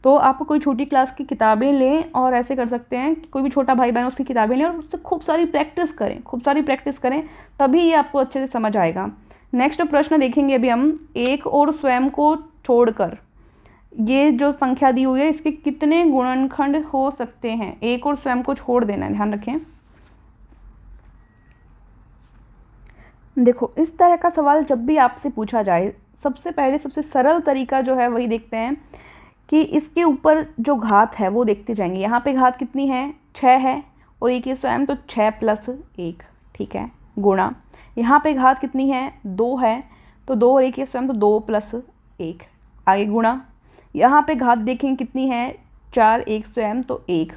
तो आप कोई छोटी क्लास की किताबें लें और ऐसे कर सकते हैं, कोई भी छोटा भाई बहन उसकी किताबें लें और उससे खूब सारी प्रैक्टिस करें, तभी ये आपको अच्छे से समझ आएगा। नेक्स्ट प्रश्न देखेंगे अभी हम, 1 और स्वयं को छोड़कर, ये जो संख्या दी हुई है इसके कितने गुणनखंड हो सकते हैं। 1 और स्वयं को छोड़ देना है, ध्यान रखें। देखो इस तरह का सवाल जब भी आपसे पूछा जाए, सबसे पहले सबसे सरल तरीका जो है वही देखते हैं कि इसके ऊपर जो घात है वो देखते जाएंगे। यहाँ पे घात कितनी है, 6 है, और 1 स्वयं तो 6 + 1। ठीक है, गुणा, यहाँ पे घात कितनी है, 2 है, तो 2 और 1 स्वयं तो 2 + 1, आगे गुणा। यहाँ पे घात देखेंगे कितनी है, 4, 1 स्वयं तो 1,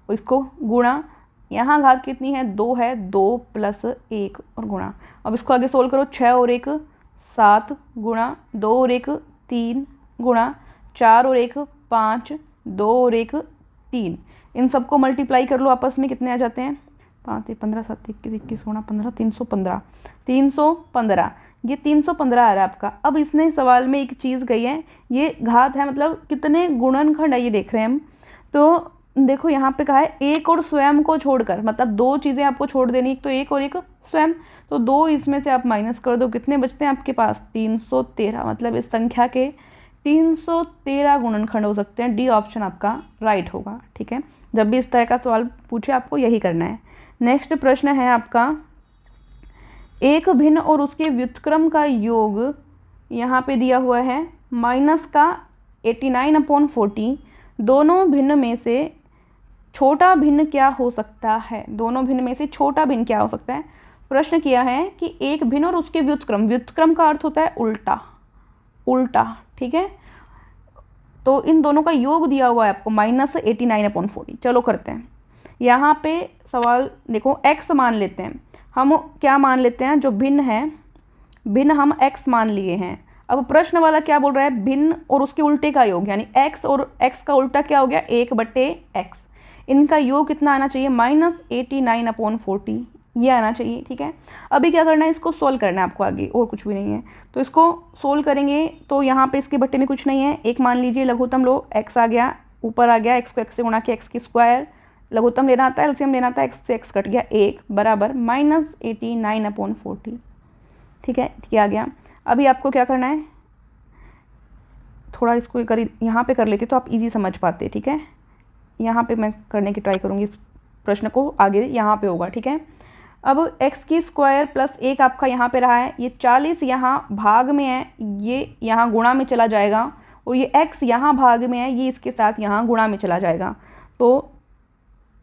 और इसको गुणा। यहाँ घात कितनी है, 2 है, 2 + 1 और गुणा। अब इसको आगे सोल्व करो, 6 और 1 7 गुणा, 2 और 1 3 गुणा, 4 और 1 5, 2 और 1 3। इन सबको मल्टीप्लाई कर लो आपस में, कितने आ जाते हैं, 5 15 7 21 21 गुणा 15, 315। ये 315 आ रहा है आपका। अब इसने सवाल में एक चीज़ कही है, ये घात है मतलब कितने गुणनखंड है ये देख रहे हैं हम। तो देखो यहाँ पे कहा है 1 और स्वयं को छोड़कर, मतलब 2 चीज़ें आपको छोड़ देनी, एक तो 1 और 1 स्वयं, तो 2 इसमें से आप माइनस कर दो, कितने बचते हैं आपके पास, 313। मतलब इस संख्या के 313 गुणनखंड हो सकते हैं। डी ऑप्शन आपका राइट होगा। ठीक है, जब भी इस तरह का सवाल पूछे आपको यही करना है। नेक्स्ट प्रश्न है आपका, एक भिन्न और उसके व्युत्क्रम का योग यहाँ पे दिया हुआ है, माइनस का 89/40, दोनों भिन्न में से छोटा भिन्न क्या हो सकता है। दोनों भिन्न में से छोटा भिन्न क्या हो सकता है। प्रश्न किया है कि एक भिन्न और उसके व्युत्क्रम, व्युत्क्रम का अर्थ होता है उल्टा। ठीक है, तो इन दोनों का योग दिया हुआ है आपको, -89/40। चलो करते हैं। यहाँ पे सवाल देखो, x मान लेते हैं हम, क्या मान लेते हैं, जो भिन्न है, भिन्न हम x मान लिए हैं। अब प्रश्न वाला क्या बोल रहा है, भिन्न और उसके उल्टे का योग, यानी x और x का उल्टा क्या हो गया, 1/x। इनका योग कितना आना चाहिए, -89/40। ये आना चाहिए। ठीक है, अभी क्या करना है, इसको सोल्व करना है आपको, आगे और कुछ भी नहीं है। तो इसको सोल्व करेंगे तो यहाँ पे इसके बट्टे में कुछ नहीं है, एक मान लीजिए लघुत्तम लो, x आ गया, ऊपर आ गया, x को x से गुणा किया, x की स्क्वायर, लघुत्तम लेना आता है, एलसीएम लेना आता है, x से x कट गया 1 बराबर -89/40। ठीक है, ये आ गया। अभी आपको क्या करना है, थोड़ा इसको यहाँ पे कर लेते तो आप इजी समझ पाते। ठीक है, यहाँ पे मैं करने की ट्राई करूँगी इस प्रश्न को, आगे यहाँ पे होगा। ठीक है, अब x की स्क्वायर प्लस 1 आपका यहाँ पे रहा है, ये 40 यहाँ भाग में है, ये यहाँ गुणा में चला जाएगा, और ये x यहाँ भाग में है, ये इसके साथ यहाँ गुणा में चला जाएगा। तो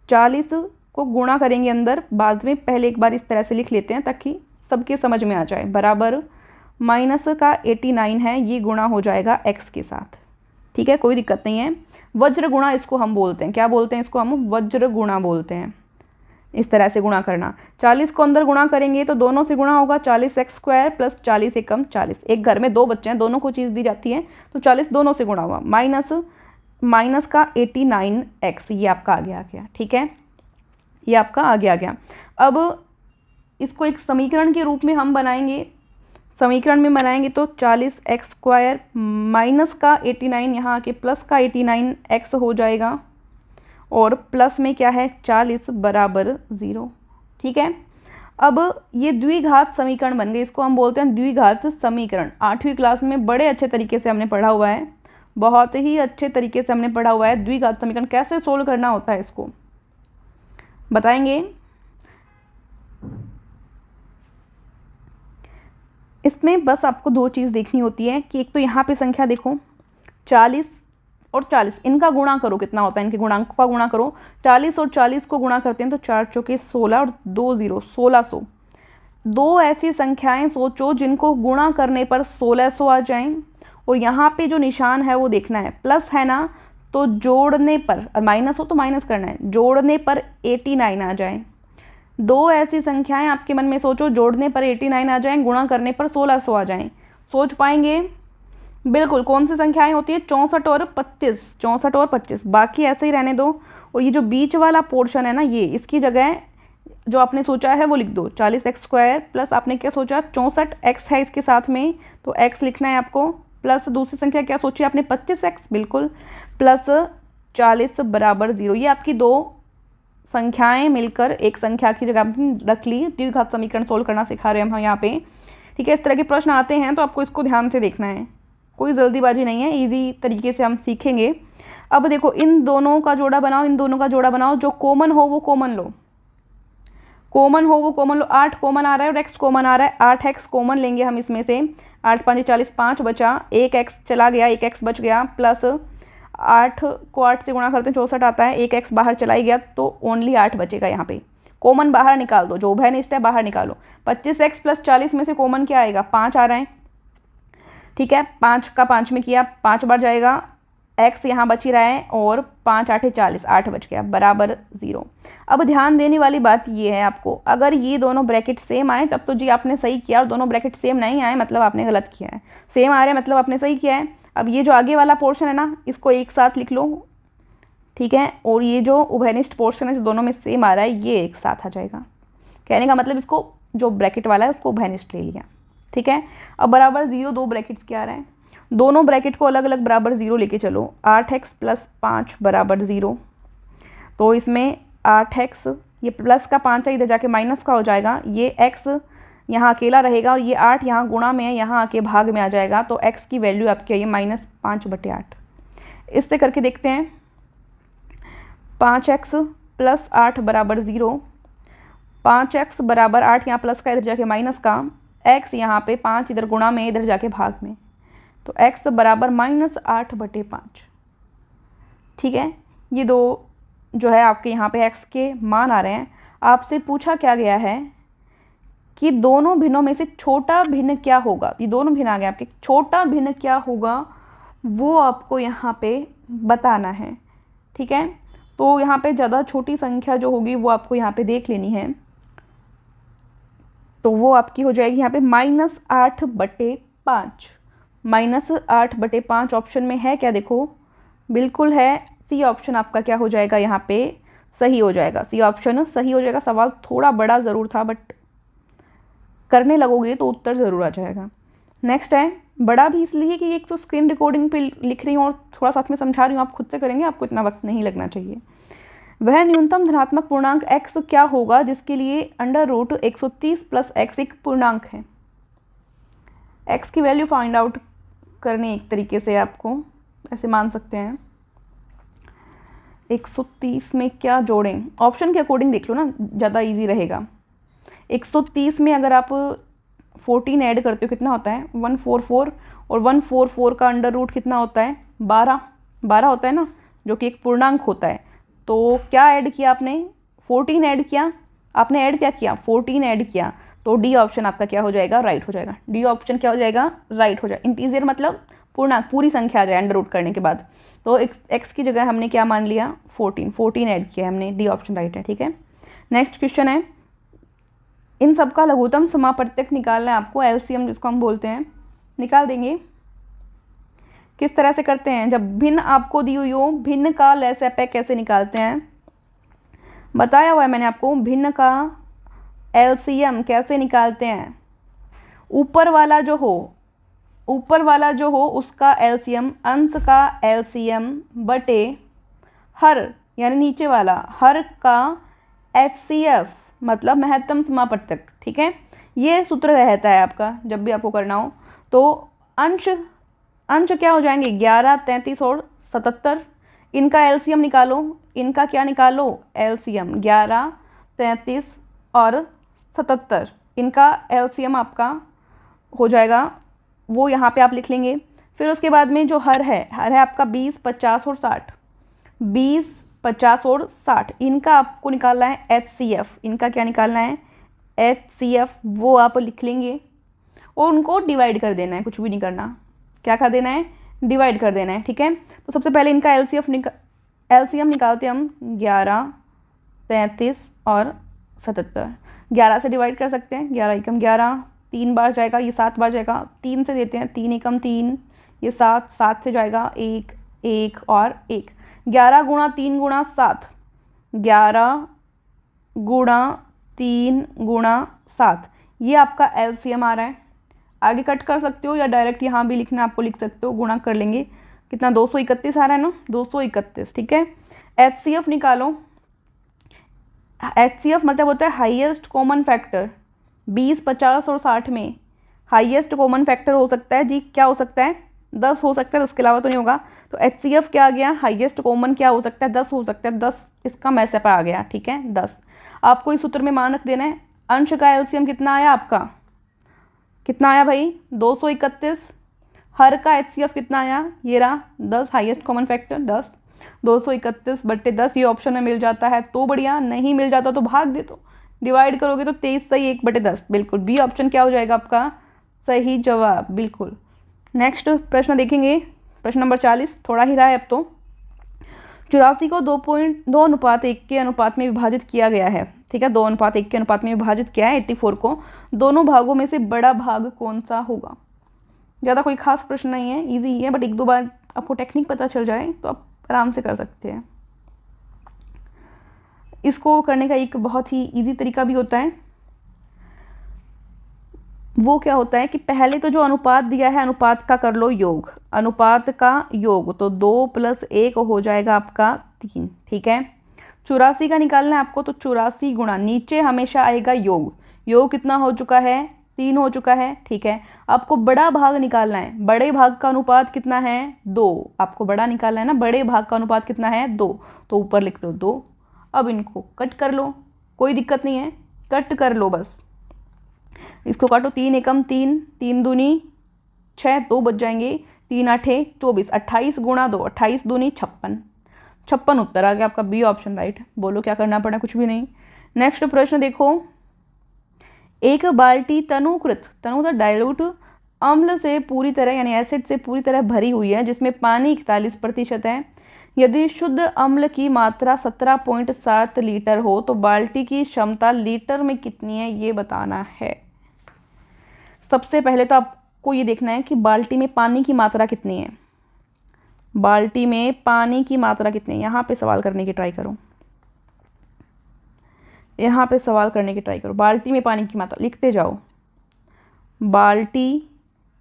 40 को गुणा करेंगे अंदर, बाद में पहले एक बार इस तरह से लिख लेते हैं ताकि सबके समझ में आ जाए। बराबर माइनस का 89 है, ये गुणा हो जाएगा x के साथ। ठीक है, कोई दिक्कत नहीं है। वज्र गुणा इसको हम बोलते हैं, क्या बोलते हैं इसको हम, वज्र गुणा बोलते हैं। इस तरह से गुणा करना, 40 को अंदर गुणा करेंगे तो दोनों से गुणा होगा, 40x² प्लस 40 एकम 40। एक घर में दो बच्चे हैं, दोनों को चीज़ दी जाती है तो 40 दोनों से गुणा हुआ, माइनस का 89x, ये आपका आगे आ गया। ठीक है, ये आपका आगे आ गया। अब इसको एक समीकरण के रूप में हम बनाएंगे, समीकरण में बनाएंगे तो 40x² माइनस का 89 यहाँ आके प्लस का 89x हो जाएगा, और प्लस में क्या है 40 बराबर 0। ठीक है, अब ये द्विघात समीकरण बन गए, इसको हम बोलते हैं द्विघात समीकरण। 8वीं क्लास में बड़े अच्छे तरीके से हमने पढ़ा हुआ है, बहुत ही अच्छे तरीके से हमने पढ़ा हुआ है द्विघात समीकरण कैसे सोल्व करना होता है, इसको बताएंगे। इसमें बस आपको दो चीज़ देखनी होती है कि एक तो यहाँ पे संख्या देखो 40 और 40, इनका गुणा करो, कितना होता है, इनके गुणांकों का गुणा करो। 40 और 40 को गुणा करते हैं तो 4 चौके 16 और 2 0 1600। दो ऐसी संख्याएं सोचो जिनको गुणा करने पर 1600 आ जाएं, और यहाँ पे जो निशान है वो देखना है, प्लस है ना तो जोड़ने पर, और माइनस हो तो माइनस करना है, जोड़ने पर 89 आ जाए। दो ऐसी संख्याएं आपके मन में सोचो, जोड़ने पर 89 आ जाएं, गुणा करने पर 1600 आ जाएं। सोच पाएंगे? बिल्कुल। कौन सी संख्याएं होती है? 64 और 25, 64 और 25, बाकी ऐसे ही रहने दो। और ये जो बीच वाला पोर्शन है ना, ये इसकी जगह जो आपने सोचा है वो लिख दो, 40x² प्लस आपने क्या सोचा 64x है इसके साथ में, तो x लिखना है आपको, प्लस दूसरी संख्या क्या सोची आपने 25x, बिल्कुल, प्लस 40 बराबर 0। ये आपकी दो संख्याएं मिलकर एक संख्या की जगह रख ली। द्विघात समीकरण सोल्व करना सिखा रहे हैं हम यहाँ पे। ठीक है, इस तरह के प्रश्न आते हैं तो आपको इसको ध्यान से देखना है, कोई जल्दीबाजी नहीं है, इजी तरीके से हम सीखेंगे। अब देखो, इन दोनों का जोड़ा बनाओ, इन दोनों का जोड़ा बनाओ, जो कॉमन हो वो कॉमन लो, कॉमन हो वो कॉमन लो। 8 कॉमन आ रहा है और x कॉमन आ रहा है, 8x कॉमन लेंगे हम इसमें से। 8 5 40, 5 बचा, 1x चला गया, 1x बच गया, प्लस 8 को 8 से गुणा करते हैं 64 आता है, 1x बाहर चला ही गया तो ओनली 8 बचेगा। यहाँ पे कॉमन बाहर निकाल दो, जो उभयनिष्ठ है बाहर निकालो। 25x प्लस 40 में से कॉमन क्या आएगा? 5 आ रहा है। ठीक है, 5 का 5 में किया, 5 बार जाएगा, x यहाँ बच ही रहा है, और 5 8 40, 8 बच गया, बराबर 0। अब ध्यान देने वाली बात ये है आपको, अगर ये दोनों ब्रैकेट सेम आए तब तो जी आपने सही किया, और दोनों ब्रैकेट सेम नहीं आए मतलब आपने गलत किया है। सेम आ रहे हैं मतलब आपने सही किया है। अब ये जो आगे वाला पोर्शन है ना, इसको एक साथ लिख लो, ठीक है, और ये जो उभयनिष्ठ पोर्शन है जो दोनों में सेम आ रहा है, ये एक साथ आ जाएगा। कहने का मतलब इसको जो ब्रैकेट वाला है उसको उभयनिष्ठ ले लिया। ठीक है, अब बराबर 0, दो ब्रैकेट्स क्या आ रहा है, दोनों ब्रैकेट को अलग अलग बराबर 0 लेके चलो। 8x प्लस 5 बराबर 0, तो इसमें 8x, ये प्लस का 5 है, इधर जाके माइनस का हो जाएगा, ये x यहाँ अकेला रहेगा, और ये 8 यहाँ गुणा में है, यहाँ आके भाग में आ जाएगा, तो x की वैल्यू आपकी आई है -5/8। इससे करके देखते हैं, 5x प्लस 8 बराबर 0, 5x बराबर 8 यहाँ प्लस का, इधर जाके माइनस का, x यहाँ पे 5 इधर गुणा में, इधर जाके भाग में, तो x बराबर -8/5। ठीक है, ये दो जो है आपके यहाँ पे x के मान आ रहे हैं। आपसे पूछा क्या गया है कि दोनों भिन्नों में से छोटा भिन्न क्या होगा। ये दोनों भिन्न आ गए आपके, छोटा भिन्न क्या होगा वो आपको यहाँ पे बताना है। ठीक है, तो यहाँ पे ज़्यादा छोटी संख्या जो होगी वो आपको यहाँ पे देख लेनी है, तो वो आपकी हो जाएगी यहाँ पे -8/5। -8/5 ऑप्शन में है क्या? देखो बिल्कुल है, सी ऑप्शन आपका क्या हो जाएगा यहाँ पे सही हो जाएगा, सी ऑप्शन सही हो जाएगा। सवाल थोड़ा बड़ा ज़रूर था बट करने लगोगे तो उत्तर ज़रूर आ जाएगा। नेक्स्ट है, बड़ा भी इसलिए कि एक तो स्क्रीन रिकॉर्डिंग पे लिख रही हूँ और थोड़ा साथ में समझा रही हूँ, आप खुद से करेंगे, आपको इतना वक्त नहीं लगना चाहिए। वह न्यूनतम धनात्मक पूर्णांक x क्या होगा जिसके लिए √130 + x एक पूर्णांक है। x की वैल्यू फाइंड आउट करने एक तरीके से आपको ऐसे मान सकते हैं। 130 में क्या जोड़ें, ऑप्शन के अकॉर्डिंग देख लो ना, ज़्यादा इजी रहेगा। 130 में अगर आप 14 ऐड करते हो कितना होता है 144, और 144 का अंडर रूट कितना होता है 12 होता है ना, जो कि एक पूर्णांक होता है। तो क्या ऐड किया आपने, 14 ऐड किया, आपने ऐड क्या किया 14 ऐड किया, तो डी ऑप्शन आपका क्या हो जाएगा, राइट हो जाएगा। डी ऑप्शन क्या हो जाएगा, राइट हो जाएगा। इंटीजर मतलब पूर्णांक, पूरी संख्या आ जाए अंडर रूट करने के बाद। तो एक्स की जगह हमने क्या मान लिया 14 ऐड किया हमने, डी ऑप्शन राइट है। ठीक है, नेक्स्ट क्वेश्चन है, इन सब का लघुत्तम समापवर्तक निकालना है आपको, एलसीएम जिसको हम बोलते हैं, निकाल देंगे। किस तरह से करते हैं, जब भिन्न आपको दी हुई हो, भिन्न का लसापय कैसे निकालते हैं बताया हुआ है मैंने आपको। भिन्न का एलसीएम कैसे निकालते हैं, ऊपर वाला जो हो उसका एलसीएम, अंश का एलसीएम बटे हर यानी नीचे वाला हर का एचसीएफ मतलब महत्तम समापवर्तक। ठीक है, ये सूत्र रहता है आपका जब भी आपको करना हो। तो अंश क्या हो जाएंगे 11, 33 और 77, इनका एलसीएम निकालो, इनका क्या निकालो एलसीएम 11, 33 और 77, इनका एलसीएम आपका हो जाएगा, वो यहाँ पे आप लिख लेंगे। फिर उसके बाद में जो हर है आपका 20, 50 और 60, 20, 50 और 60, इनका आपको निकालना है एचसीएफ, इनका क्या निकालना है एचसीएफ, वो आप लिख लेंगे और उनको डिवाइड कर देना है, कुछ भी नहीं करना, क्या कर देना है डिवाइड कर देना है। ठीक है, तो सबसे पहले इनका एलसीएम निकालते हम 11, 33 और 77, 11 से डिवाइड कर सकते हैं, 11 एकम 11, 3 बार जाएगा, ये 7 बार जाएगा, 3 से देते हैं, 3 एकम 3, ये 7 से जाएगा 1, 1 और 1, 11 गुणा 3 गुणा 7, 11 गुणा 3 गुणा 7, ये आपका एलसीएम आ रहा है। आगे कट कर सकते हो या डायरेक्ट यहाँ भी लिखना आपको लिख सकते हो, गुणा कर लेंगे, कितना 231 आ रहा है ना 231। ठीक है, एचसीएफ निकालो, एचसीएफ मतलब होता है हाईएस्ट कॉमन फैक्टर, 20, 50 और 60 में हाईएस्ट कॉमन फैक्टर हो सकता है जी, क्या हो सकता है 10 हो सकता है, उसके अलावा तो नहीं होगा। तो एचसीएफ क्या आ गया, हाईएस्ट कॉमन क्या हो सकता है 10 हो सकता है, 10 इसका मैसेप आ गया। ठीक है, 10 आपको इस सूत्र में मान रख देना है। अंश का एलसीएम कितना आया आपका, कितना आया भाई 231, हर का एचसीएफ कितना आया ये रहा 10, हाईएस्ट कॉमन फैक्टर 10, 231 बट्टे 10, ये ऑप्शन में मिल जाता है तो बढ़िया, नहीं मिल जाता तो भाग दे, तो डिवाइड करोगे तो 23 सही 1/10, बिल्कुल बी ऑप्शन क्या हो जाएगा आपका सही जवाब, बिल्कुल। नेक्स्ट प्रश्न देखेंगे, प्रश्न नंबर 40, थोड़ा ही रहा है अब तो। 84 को 2:1 के अनुपात में विभाजित किया गया है। ठीक है, 2:1 के अनुपात में विभाजित किया है 84 को, दोनों भागों में से बड़ा भाग कौन सा होगा। ज़्यादा कोई खास प्रश्न नहीं है, इजी ही है, बट एक दो बार आपको टेक्निक पता चल जाए तो आप आराम से कर सकते हैं। इसको करने का एक बहुत ही इजी तरीका भी होता है, वो क्या होता है कि पहले तो जो अनुपात दिया है अनुपात का कर लो योग, अनुपात का योग, तो 2 + 1 हो जाएगा आपका 3। ठीक है, 84 का निकालना है आपको, तो 84 गुणा नीचे हमेशा आएगा योग, योग कितना हो चुका है 3 हो चुका है। ठीक है, आपको बड़ा भाग निकालना है, बड़े भाग का अनुपात कितना है 2, आपको बड़ा निकालना है ना, बड़े भाग का अनुपात कितना है 2, तो ऊपर लिख दो 2। अब इनको कट कर लो, कोई दिक्कत नहीं है, कट कर लो बस, इसको काटो, 3 एकम 3, 3 दूनी 6, 2 बच जाएंगे, 3 8 24, 28 गुणा 2, 28 दूनी 56, 56 उत्तर आ गया आपका, बी ऑप्शन राइट। बोलो क्या करना पड़ा, कुछ भी नहीं। नेक्स्ट प्रश्न देखो, एक बाल्टी तनुकृत डाइल्यूट अम्ल से पूरी तरह यानी एसिड से पूरी तरह भरी हुई है जिसमें पानी 41% है। यदि शुद्ध अम्ल की मात्रा 17.7 लीटर हो तो बाल्टी की क्षमता लीटर में कितनी है ये बताना है। सबसे पहले तो आपको ये देखना है कि बाल्टी में पानी की मात्रा कितनी है, बाल्टी में पानी की मात्रा कितनी है, यहाँ पे सवाल करने की ट्राई करो। यहाँ पे सवाल करने की ट्राई करो। बाल्टी में पानी की मात्रा लिखते जाओ। बाल्टी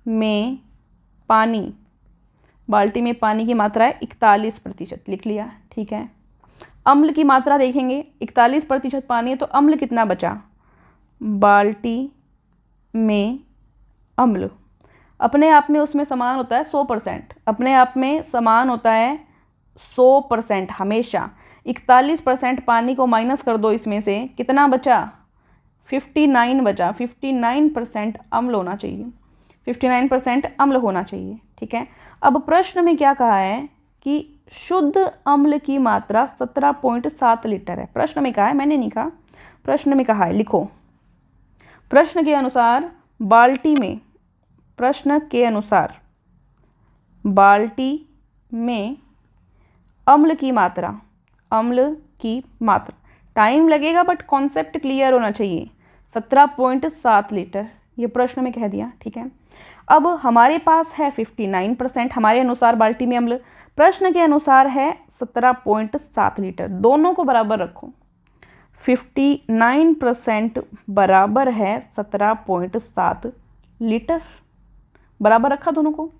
में पानी, बाल्टी में पानी की मात्रा है 41%, लिख लिया, ठीक है। अम्ल की मात्रा देखेंगे, 41% पानी है तो अम्ल कितना बचा, बाल्टी में अम्ल अपने आप में उसमें समान होता है 100%, अपने आप में समान होता है 100% हमेशा। 41% पानी को माइनस कर दो, इसमें से कितना बचा, 59 बचा। 59% अम्ल होना चाहिए, 59% अम्ल होना चाहिए, ठीक है। अब प्रश्न में क्या कहा है कि शुद्ध अम्ल की मात्रा 17.7 लीटर है। प्रश्न में कहा है, मैंने नहीं कहा, प्रश्न में कहा है, लिखो। प्रश्न के अनुसार बाल्टी में, प्रश्न के अनुसार बाल्टी में अम्ल की मात्रा, अम्ल की मात्रा, टाइम लगेगा बट कॉन्सेप्ट क्लियर होना चाहिए, 17.7 लीटर, ये प्रश्न में कह दिया, ठीक है। अब हमारे पास है 59%, हमारे अनुसार बाल्टी में अम्ल, प्रश्न के अनुसार है 17.7 लीटर, दोनों को बराबर रखो। 59% बराबर है 17.7 लीटर, बराबर रखा दोनों को।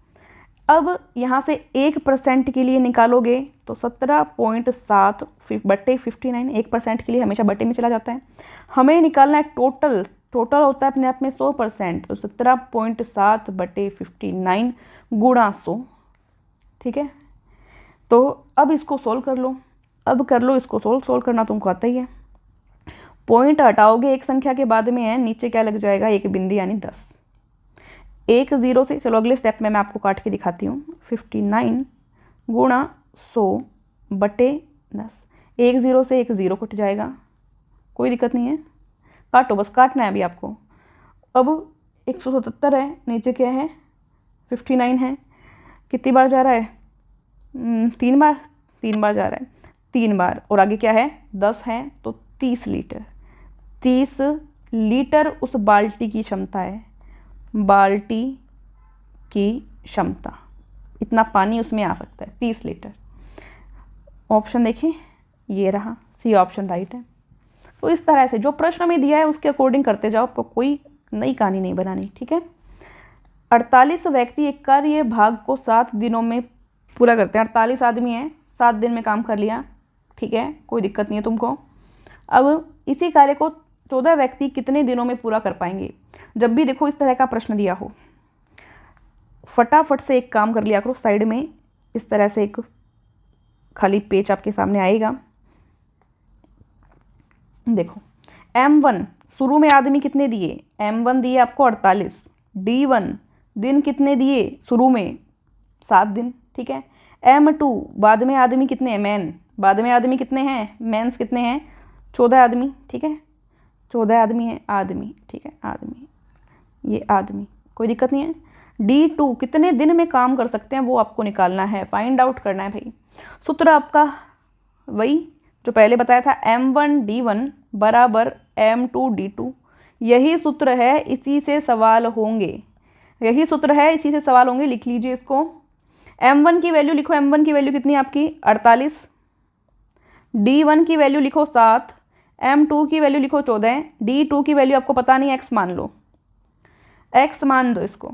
अब यहाँ से 1% के लिए निकालोगे तो 17.7 बट्टे 59, 1% के लिए हमेशा बट्टे में चला जाता है। हमें निकालना है टोटल, टोटल होता है अपने आप में 100%, तो 17.7 बट्टे 59 गुणा 100, ठीक है। तो अब इसको सोल्व कर लो, अब कर लो इसको सोल्व करना तुमको आता ही है। पॉइंट हटाओगे एक संख्या के बाद में है, नीचे क्या लग जाएगा, एक बिंदी यानी 10। एक 0 से, चलो अगले स्टेप में मैं आपको काट के दिखाती हूँ। 59 गुणा 100 बटे 10, एक 0 से एक 0 कट जाएगा, कोई दिक्कत नहीं है, काटो, बस काटना है अभी आपको। अब 177 है, नीचे क्या है 59 है, कितनी बार जा रहा है, 3 बार, 3 बार जा रहा है, 3 बार, और आगे क्या है 10 है, तो 30 लीटर, 30 लीटर उस बाल्टी की क्षमता है, बाल्टी की क्षमता, इतना पानी उसमें आ सकता है, 30 लीटर। ऑप्शन देखें, ये रहा, सी ऑप्शन राइट है। तो इस तरह से जो प्रश्न में दिया है उसके अकॉर्डिंग करते जाओ, आपको कोई नई कहानी नहीं बनानी, ठीक है। 48 व्यक्ति एक कार्य भाग को 7 दिनों में पूरा करते हैं। 48 आदमी हैं, 7 दिन में काम कर लिया, ठीक है, कोई दिक्कत नहीं है तुमको। अब इसी कार्य को 14 व्यक्ति कितने दिनों में पूरा कर पाएंगे। जब भी देखो इस तरह का प्रश्न दिया हो, फटाफट से एक काम कर लिया करो, साइड में इस तरह से एक खाली पेज आपके सामने आएगा। देखो M1 शुरू में आदमी कितने दिए, M1 दिए आपको 48, D1 दिन कितने दिए शुरू में 7 दिन, ठीक है। M2 बाद में आदमी कितने हैं, मैन, बाद में आदमी कितने हैं, मैंस कितने हैं 14 आदमी, ठीक है, 14 आदमी है, आदमी, ठीक है, आदमी, ये आदमी, कोई दिक्कत नहीं है। D2 कितने दिन में काम कर सकते हैं वो आपको निकालना है, फाइंड आउट करना है भाई। सूत्र आपका वही जो पहले बताया था, M1 D1 बराबर M2 D2, यही सूत्र है, इसी से सवाल होंगे, यही सूत्र है, इसी से सवाल होंगे, लिख लीजिए इसको। M1 की वैल्यू लिखो, M1 की वैल्यू कितनी आपकी 48, D1 की वैल्यू लिखो 7, M2 की वैल्यू लिखो 14, D2 की वैल्यू आपको पता नहीं, x मान लो, x मान दो इसको,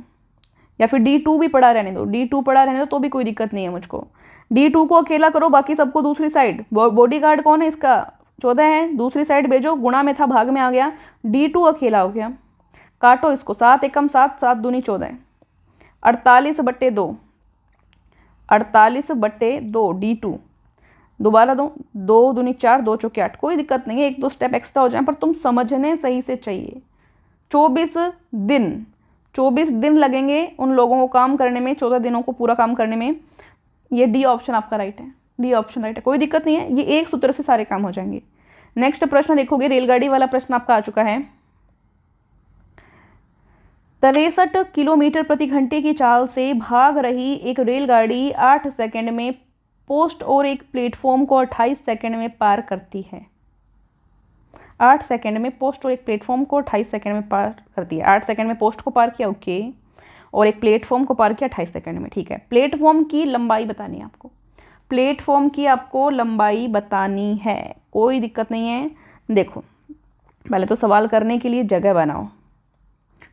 या फिर D2 भी पड़ा रहने दो, D2 पड़ा रहने दो तो भी कोई दिक्कत नहीं है मुझको। D2 को अकेला करो, बाकी सबको दूसरी साइड, बॉडी गार्ड कौन है इसका 14 है, दूसरी साइड भेजो, गुणा में था भाग में आ गया, D2 अकेला हो गया, काटो इसको, 7 एकम 7, 7 दूनी 14, 48 बट्टे 2, 48 बट्टे 2 D2, दोबारा दो, 2 दूनी 4, 2 चौके 8, कोई दिक्कत नहीं है, 1-2 स्टेप एक्स्ट्रा हो जाए, पर तुम समझने सही से चाहिए। 24 दिन लगेंगे उन लोगों को काम करने में, 14 दिनों को पूरा काम करने में, ये डी ऑप्शन आपका राइट है, डी ऑप्शन राइट है, कोई दिक्कत नहीं है, ये एक सूत्र से सारे काम हो जाएंगे। नेक्स्ट प्रश्न देखोगे, रेलगाड़ी वाला प्रश्न आपका आ चुका है। 63 किलोमीटर प्रति घंटे की चाल से भाग रही एक रेलगाड़ी 8 सेकंड में पोस्ट और एक प्लेटफॉर्म को 28 सेकंड में पार करती है। 8 सेकंड में पोस्ट और एक प्लेटफॉर्म को 28 सेकंड में पार करती है। 8 सेकंड में पोस्ट को पार किया, ओके, और एक प्लेटफॉर्म को पार किया 28 सेकंड में, ठीक है। प्लेटफॉर्म की लंबाई बतानी है आपको, प्लेटफॉर्म की आपको लंबाई बतानी है, कोई दिक्कत नहीं है। देखो पहले तो सवाल करने के लिए जगह बनाओ,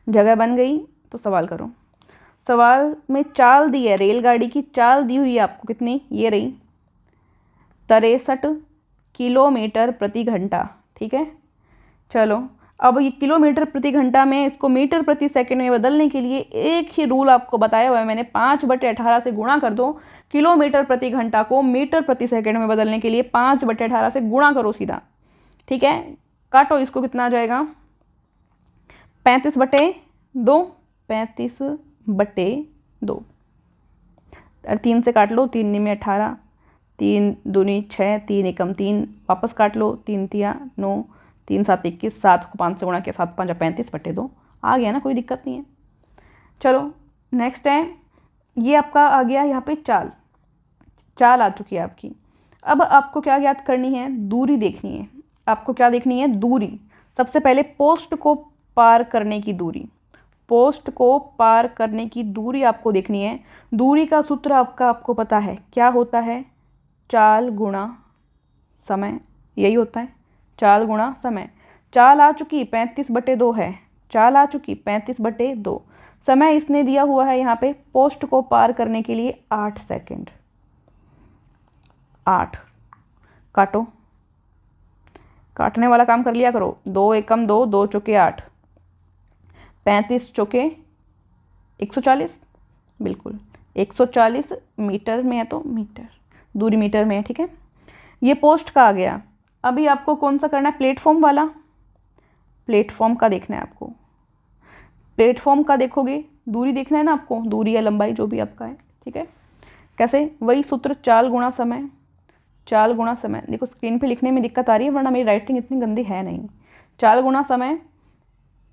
जगह बन गई तो सवाल करो। सवाल में चाल दी है, रेलगाड़ी की चाल दी हुई है आपको, कितनी, ये रही 63 किलोमीटर प्रति घंटा। ठीक है, चलो अब ये किलोमीटर प्रति घंटा में इसको मीटर प्रति सेकंड में बदलने के लिए एक ही रूल आपको बताया हुआ है मैंने, 5/18 से गुणा कर दो। किलोमीटर प्रति घंटा को मीटर प्रति सेकंड में बदलने के लिए 5/18 से गुणा करो सीधा। ठीक है, काटो इसको, कितना आ जाएगा 35/2, 35/2 और 3 से काट लो, 3 में 18, 3 दूनी 6, 3 एकम 3, वापस काट लो, 3 तिया 9, 3 7 21, 7 को 5 से गुणा किया, 7 5 35/2 आ गया ना, कोई दिक्कत नहीं है। चलो नेक्स्ट है, ये आपका आ गया यहाँ पे चाल आ चुकी है आपकी। अब आपको क्या याद करनी है, दूरी देखनी है। आपको क्या देखनी है, दूरी। सबसे पहले पोस्ट को पार करने की दूरी, पोस्ट को पार करने की दूरी आपको देखनी है। दूरी का सूत्र आपको पता है, क्या होता है, चाल गुणा समय, यही होता है, चाल गुणा समय। चाल आ चुकी 35/2 है, चाल आ चुकी 35/2। समय इसने दिया हुआ है यहाँ पे पोस्ट को पार करने के लिए 8 सेकंड। 8 काटो, काटने वाला काम कर लिया करो। 2 एकम 2, 2 चौके 8, 35 चौके 140, बिल्कुल 140 मीटर में है तो मीटर, दूरी मीटर में है। ठीक है, ये पोस्ट का आ गया। अभी आपको कौन सा करना है, प्लेटफॉर्म वाला, प्लेटफॉर्म का देखना है आपको। प्लेटफॉर्म का देखोगे, दूरी देखना है ना आपको, दूरी या लंबाई जो भी आपका है। ठीक है, कैसे, वही सूत्र, चाल गुणा समय, चाल गुणा समय। देखो स्क्रीन पे लिखने में दिक्कत आ रही है, वरना मेरी राइटिंग इतनी गंदी है नहीं। चाल गुणा समय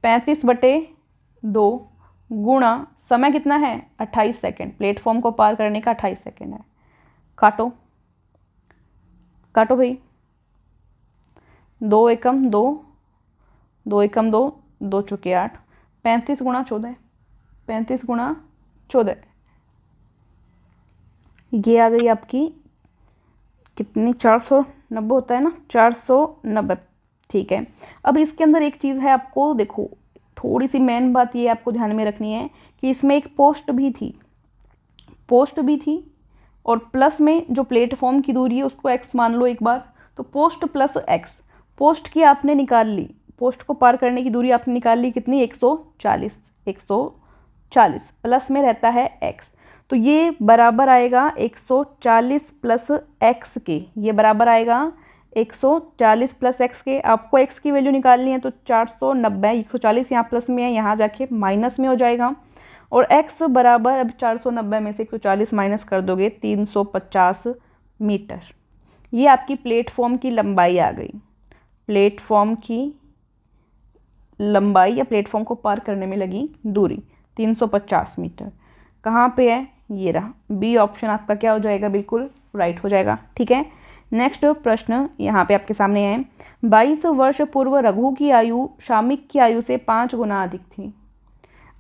35/2 गुणा समय कितना है 28 सेकंड, प्लेटफॉर्म को पार करने का 28 सेकंड है। काटो, काटो भाई, 2 एकम 2, 2 एकम 2, 2 चौके 8, 35 गुणा 14, 35 गुणा 14, ये आ गई आपकी कितनी, 490 होता है ना, 490। ठीक है, अब इसके अंदर एक चीज़ है, आपको देखो थोड़ी सी मेन बात ये आपको ध्यान में रखनी है कि इसमें एक पोस्ट भी थी, पोस्ट भी थी, और प्लस में जो प्लेटफॉर्म की दूरी है उसको x मान लो एक बार, तो पोस्ट प्लस x, पोस्ट की आपने निकाल ली, पोस्ट को पार करने की दूरी आपने निकाल ली कितनी, 140, 140 प्लस में रहता है x, तो ये बराबर आएगा 140 प्लस x के, ये बराबर आएगा 140 प्लस x के। आपको x की वैल्यू निकालनी है तो 490, 140 यहाँ प्लस में है, यहाँ जाके माइनस में हो जाएगा, और x बराबर, अब 490 में से 140 माइनस कर दोगे 350 मीटर। ये आपकी प्लेटफॉर्म की लंबाई आ गई, प्लेटफॉर्म की लंबाई या प्लेटफॉर्म को पार करने में लगी दूरी 350 मीटर। कहाँ पे है, ये रहा, बी ऑप्शन आपका क्या हो जाएगा, बिल्कुल राइट हो जाएगा। ठीक है, नेक्स्ट प्रश्न यहाँ पे आपके सामने है, 22 वर्ष पूर्व रघु की आयु शामिक की आयु से 5 गुना अधिक थी।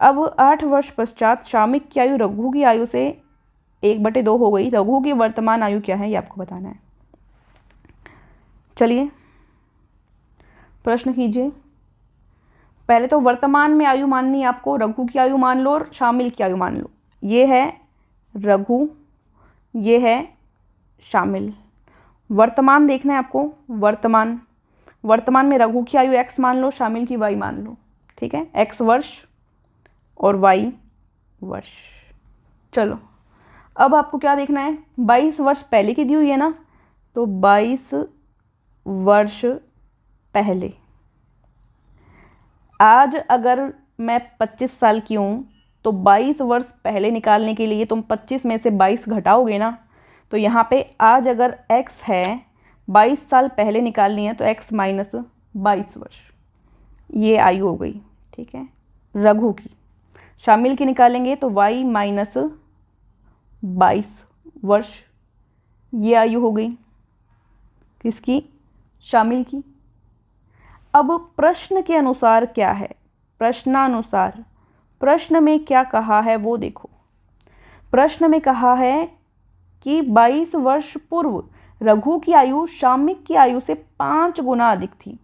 अब 8 वर्ष पश्चात शामिक की आयु रघु की आयु से 1/2 हो गई। रघु की वर्तमान आयु क्या है, ये आपको बताना है। चलिए प्रश्न कीजिए। पहले तो वर्तमान में आयु माननी है आपको, रघु की आयु मान लो और शामिल की आयु मान लो। ये है रघु, ये है शामिल। वर्तमान देखना है आपको, वर्तमान, वर्तमान में रघु की आयु x मान लो, शामिल की y मान लो। ठीक है, x वर्ष और y वर्ष। चलो अब आपको क्या देखना है, 22 वर्ष पहले की दी हुई है ना, तो 22 वर्ष पहले। आज अगर मैं 25 साल की हूँ तो 22 वर्ष पहले निकालने के लिए तुम 25 में से 22 घटाओगे ना, तो यहाँ पे आज अगर x है, 22 साल पहले निकालनी है तो x माइनस 22 वर्ष, ये आयु हो गई। ठीक है, रघु की। शामिल की निकालेंगे तो y माइनस 22 वर्ष, ये आयु हो गई किसकी, शामिल की। अब प्रश्न के अनुसार क्या है, प्रश्नानुसार, प्रश्न में क्या कहा है वो देखो। प्रश्न में कहा है कि 22 वर्ष पूर्व रघु की आयु शामिक की आयु से 5 गुना अधिक थी।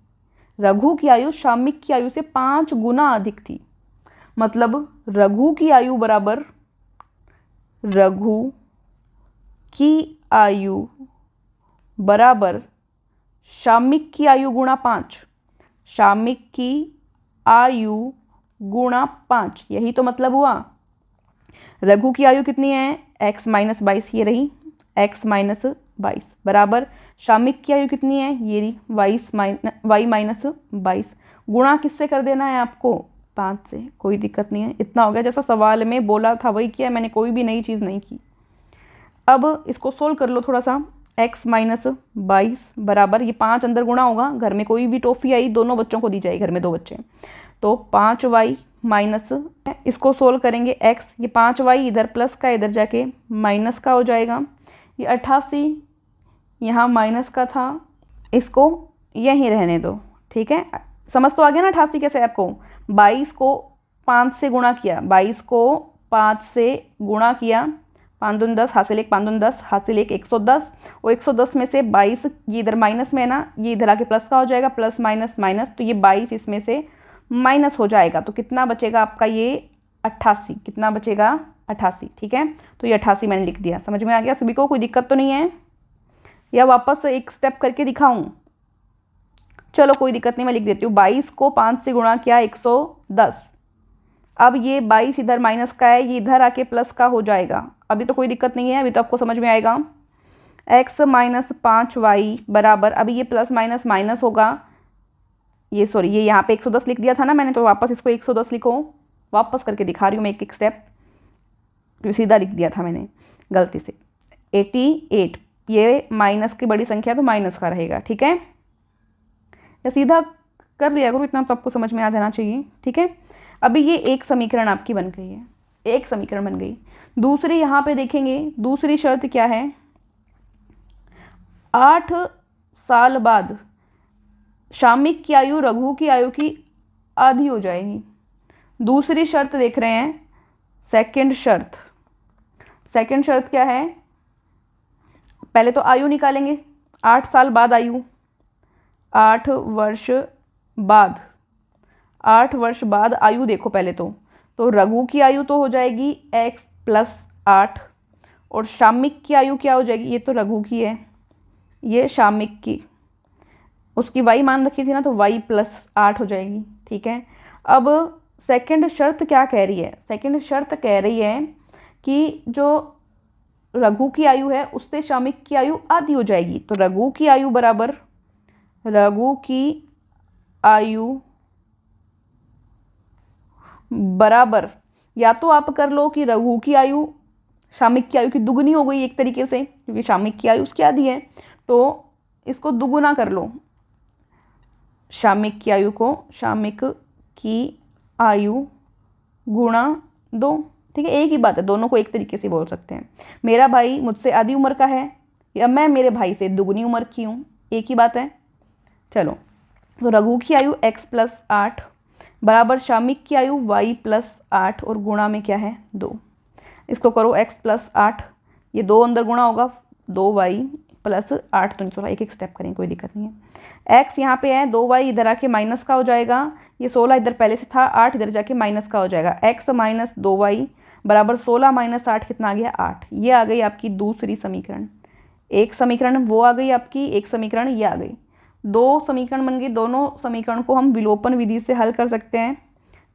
रघु की आयु शामिक की आयु से 5 गुना अधिक थी। मतलब रघु की आयु बराबर रघु की आयु बराबर शामिक की आयु गुणा 5, शामिक की आयु गुणा 5, यही तो मतलब हुआ। रघु की आयु कितनी है, x माइनस 22, ये रही x माइनस 22 बराबर शामिक की आयु कितनी है, ये रही y माइनस 22, गुणा किससे कर देना है आपको, 5 से। कोई दिक्कत नहीं है, इतना हो गया। जैसा सवाल में बोला था वही किया मैंने, कोई भी नई चीज़ नहीं की। अब इसको सोल्व कर लो थोड़ा सा। x माइनस 22 बराबर, ये 5 अंदर गुणा होगा, घर में कोई भी टॉफ़ी आई दोनों बच्चों को दी जाएगी, घर में 2 बच्चे, तो 5y माइनस, इसको सोल्व करेंगे x, ये 5y इधर प्लस का इधर जाके माइनस का हो जाएगा, ये 88 यहाँ माइनस का था, इसको यहीं रहने दो, ठीक है। समझ तो आ गया ना 88 कैसे आपको। 22 को 5 से गुणा किया, 22 को 5 से गुणा किया, 5 दूनी 10, हासिल 1, 5 दूनी 10, हासिल 1, 110, और 110 में से 22 ये इधर माइनस में है ना, ये इधर आके प्लस का हो जाएगा, प्लस माइनस माइनस, तो ये 22 इसमें से माइनस हो जाएगा, तो कितना बचेगा आपका, ये 88, कितना बचेगा 88, ठीक है। तो ये 88 मैंने लिख दिया। समझ में आ गया सभी को, कोई दिक्कत तो नहीं है, या वापस एक स्टेप करके दिखाऊं, चलो कोई दिक्कत नहीं, मैं लिख देती हूँ। 22 को 5 से गुणा किया 110, अब ये 22 इधर माइनस का है, ये इधर आके प्लस का हो जाएगा, अभी तो कोई दिक्कत नहीं है, अभी तो आपको समझ में आएगा। x माइनस 5y बराबर, अभी ये प्लस माइनस माइनस होगा, ये सॉरी ये यहाँ पे 110 लिख दिया था ना मैंने, तो वापस इसको 110 लिखो, वापस करके दिखा रही हूँ मैं एक एक स्टेप, तो सीधा लिख दिया था मैंने गलती से। 88, ये माइनस की बड़ी संख्या तो माइनस का रहेगा, ठीक है, या सीधा कर लिया करो, इतना तो आपको समझ में आ जाना चाहिए, ठीक है। अभी ये एक समीकरण आपकी बन गई है, एक समीकरण बन गई। दूसरी यहाँ पे देखेंगे, दूसरी शर्त क्या है, 8 साल बाद शामिक की आयु रघु की आयु की आधी हो जाएगी। दूसरी शर्त देख रहे हैं, सेकंड शर्त। सेकंड शर्त क्या है, पहले तो आयु निकालेंगे, 8 साल बाद आयु, 8 वर्ष बाद, 8 वर्ष बाद आयु देखो पहले तो रघु की आयु तो हो जाएगी x प्लस 8, और शामिक की आयु क्या हो जाएगी, ये तो रघु की है, ये शामिक की, उसकी y मान रखी थी ना, तो y प्लस 8 हो जाएगी, ठीक है। अब सेकंड शर्त क्या कह रही है, सेकंड शर्त कह रही है कि जो रघु की आयु है उससे शामिक की आयु आधी हो जाएगी, तो रघु की आयु बराबर, रघु की आयु बराबर, या तो आप कर लो कि रघु की आयु शामिक की आयु की दुगनी हो गई एक तरीके से, क्योंकि शामिक की आयु उसकी आधी है, तो इसको दुगुना कर लो, शामिक की आयु को, शामिक की आयु गुणा 2, ठीक है, एक ही बात है, दोनों को एक तरीके से बोल सकते हैं। मेरा भाई मुझसे आधी उम्र का है, या मैं मेरे भाई से दुगनी उम्र की हूँ, एक ही बात है। चलो, तो रघु की आयु x प्लस 8 बराबर शामिक की आयु y प्लस 8, और गुणा में क्या है 2, इसको करो x प्लस 8, ये 2 अंदर गुणा होगा, 2y प्लस 8, तो 16, एक एक स्टेप करें, कोई दिक्कत नहीं है। x यहाँ पे है, 2y इधर आके माइनस का हो जाएगा, ये 16 इधर पहले से था, 8 इधर जाके माइनस का हो जाएगा, x माइनस 2y बराबर 16 माइनस 8 कितना आ गया 8, ये आ गई आपकी दूसरी समीकरण। एक समीकरण वो आ गई आपकी, एक समीकरण ये आ गई, 2 समीकरण बन गई। दोनों समीकरण को हम विलोपन विधि से हल कर सकते हैं,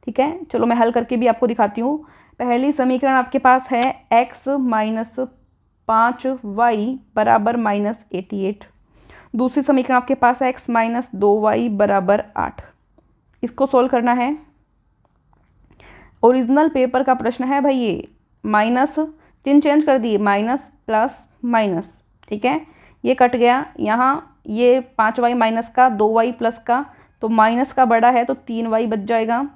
ठीक है। चलो मैं हल करके भी आपको दिखाती हूँ। पहली समीकरण आपके पास है x माइनस 5y बराबर माइनस 88, दूसरी समीकरण आपके पास है x माइनस 2y बराबर 8। इसको सोल्व करना है, ओरिजिनल पेपर का प्रश्न है भाई, ये माइनस चिन्ह चेंज कर दिए, माइनस प्लस माइनस, ठीक है, ये कट गया, यहाँ ये 5y माइनस का 2y प्लस का, तो माइनस का बड़ा है तो 3y बच जाएगा,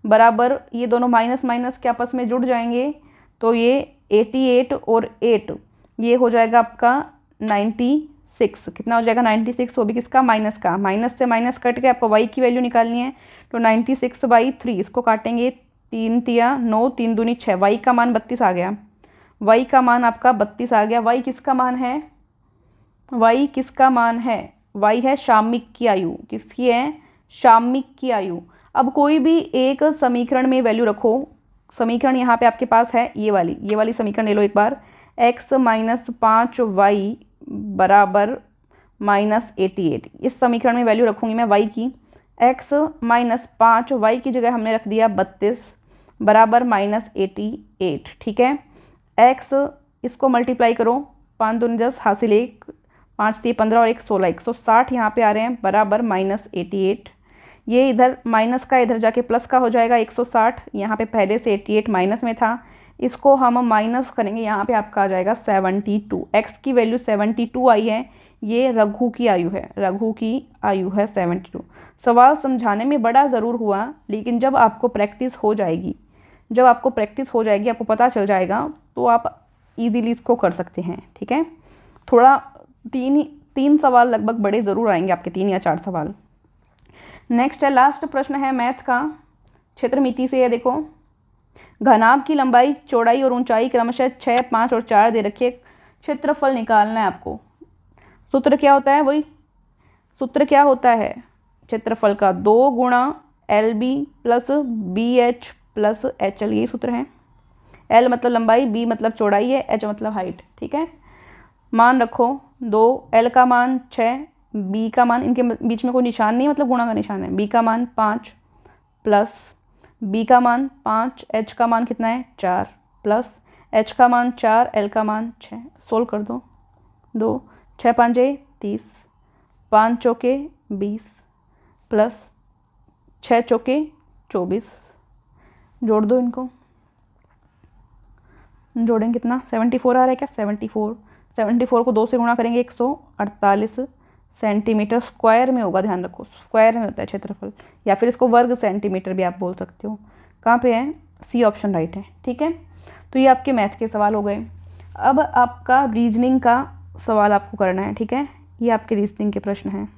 बराबर ये दोनों माइनस माइनस के आपस में जुड़ जाएंगे, तो ये 88 और 8 ये हो जाएगा आपका 96, कितना हो जाएगा 96, वो भी किसका माइनस का, माइनस से माइनस कट के आपको y की वैल्यू निकालनी है, तो 96/3, इसको काटेंगे 3 तिया 9, 3 दूनी 6, y का मान 32 आ गया, y का मान आपका 32 आ गया। y किसका मान है, y किसका मान है, y है शामिक की आयु, किसकी है, शामिक की आयु। अब कोई भी एक समीकरण में वैल्यू रखो। समीकरण यहाँ पे आपके पास है ये वाली समीकरण ले लो एक बार। x माइनस 5y बराबर -88। इस समीकरण में वैल्यू रखूँगी मैं y की। x माइनस 5y की जगह हमने रख दिया 32 बराबर -88। ठीक है, x इसको मल्टीप्लाई करो, 5 दूनी 10 हासिल 1, 5 3 15 और 1 16, 160 यहाँ पे आ रहे हैं बराबर -88। ये इधर माइनस का इधर जाके प्लस का हो जाएगा 160। यहाँ पे पहले से 88 माइनस में था, इसको हम माइनस करेंगे, यहाँ पे आपका आ जाएगा 72। x की वैल्यू 72 आई है। ये रघु की आयु है, रघु की आयु है 72। सवाल समझाने में बड़ा ज़रूर हुआ, लेकिन जब आपको प्रैक्टिस हो जाएगी, आपको पता चल जाएगा, तो आप इजीली इसको कर सकते हैं। ठीक है, थोड़ा तीन सवाल लगभग बड़े ज़रूर आएंगे आपके, 3 या 4 सवाल। नेक्स्ट है, लास्ट प्रश्न है मैथ का, क्षेत्रमिति से है। देखो, घनाभ की लंबाई, चौड़ाई और ऊंचाई क्रमशः 6, 5 और 4 दे रखी है। क्षेत्रफल निकालना है आपको। सूत्र क्या होता है क्षेत्रफल का? 2 गुणा LB plus BH plus HL, यही सूत्र है। L मतलब लंबाई, B मतलब चौड़ाई है, H मतलब हाइट। ठीक है, मान रखो 2, L का मान 6, B का मान, इनके बीच में कोई निशान नहीं है, मतलब गुणा का निशान है। B का मान 5 प्लस B का मान 5, H का मान कितना है 4 प्लस H का मान 4, L का मान 6। सोल्व कर दो। 2 6 5 30, 5 चौके 20 प्लस 6 चौके 24। जोड़ दो इनको, जोड़ेंगे कितना? 74 आ रहा है क्या? 74 को 2 से गुणा करेंगे 148 सेंटीमीटर स्क्वायर में होगा। ध्यान रखो, स्क्वायर में होता है क्षेत्रफल, या फिर इसको वर्ग सेंटीमीटर भी आप बोल सकते हो। कहाँ पे है? सी ऑप्शन राइट है। ठीक है, तो ये आपके मैथ के सवाल हो गए। अब आपका रीजनिंग का सवाल आपको करना है। ठीक है, ये आपके रीजनिंग के प्रश्न हैं।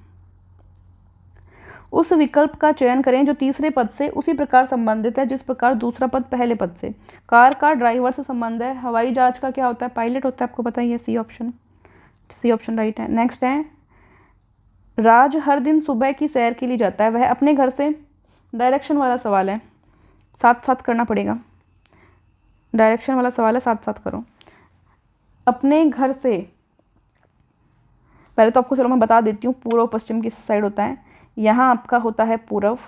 उस विकल्प का चयन करें जो तीसरे पद से उसी प्रकार संबंधित है जिस प्रकार दूसरा पद पहले पद से। कार का ड्राइवर से संबंध है। हवाई जहाज का क्या होता है? पायलट होता है, आपको पता ही है। सी ऑप्शन राइट है। नेक्स्ट है, राज हर दिन सुबह की सैर के लिए जाता है। वह अपने घर से, डायरेक्शन वाला सवाल है, साथ साथ करना पड़ेगा। डायरेक्शन वाला सवाल है, साथ साथ करो। अपने घर से, पहले तो आपको चलो मैं बता देती हूँ, पूर्व पश्चिम किस साइड होता है। यहाँ आपका होता है पूर्व,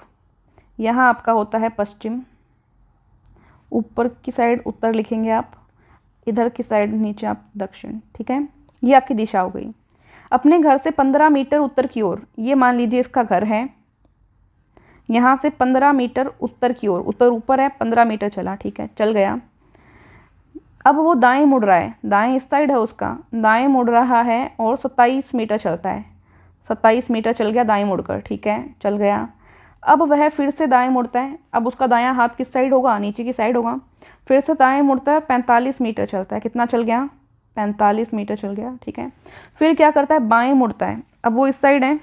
यहाँ आपका होता है पश्चिम, ऊपर की साइड उत्तर लिखेंगे आप, इधर की साइड नीचे आप दक्षिण। ठीक है, ये आपकी दिशा हो गई। अपने घर से 15 मीटर उत्तर की ओर, ये मान लीजिए इसका घर है। यहाँ से 15 मीटर उत्तर की ओर, उत्तर ऊपर है, 15 मीटर चला। ठीक है, चल गया। अब वो दाएं मुड़ रहा है, दाएं इस साइड है उसका, दाएं मुड़ रहा है और 27 मीटर चलता है। 27 मीटर चल गया दाएं मुड़कर। ठीक है, चल गया। अब वह फिर से दाएं मुड़ता है। अब उसका दायां हाथ किस साइड होगा? नीचे की साइड होगा। फिर से दाएं मुड़ता है, 45 मीटर चलता है। कितना चल गया? 45 मीटर चल गया। ठीक है, फिर क्या करता है? बाएं मुड़ता है। अब वो इस साइड है,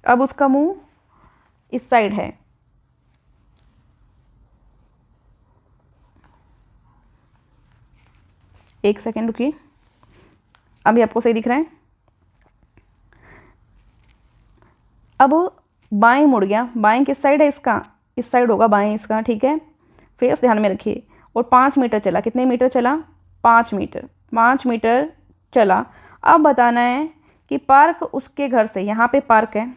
अब उसका मुंह इस साइड है। एक सेकेंड रुकिए, अभी आपको सही दिख रहा है। अब बाएं मुड़ गया। बाएं किस साइड है इसका? इस साइड होगा बाएं इसका। ठीक है, फेस ध्यान में रखिए। और 5 मीटर चला। कितने मीटर चला? 5 मीटर। 5 मीटर चला। अब बताना है कि पार्क उसके घर से, यहाँ पे पार्क है,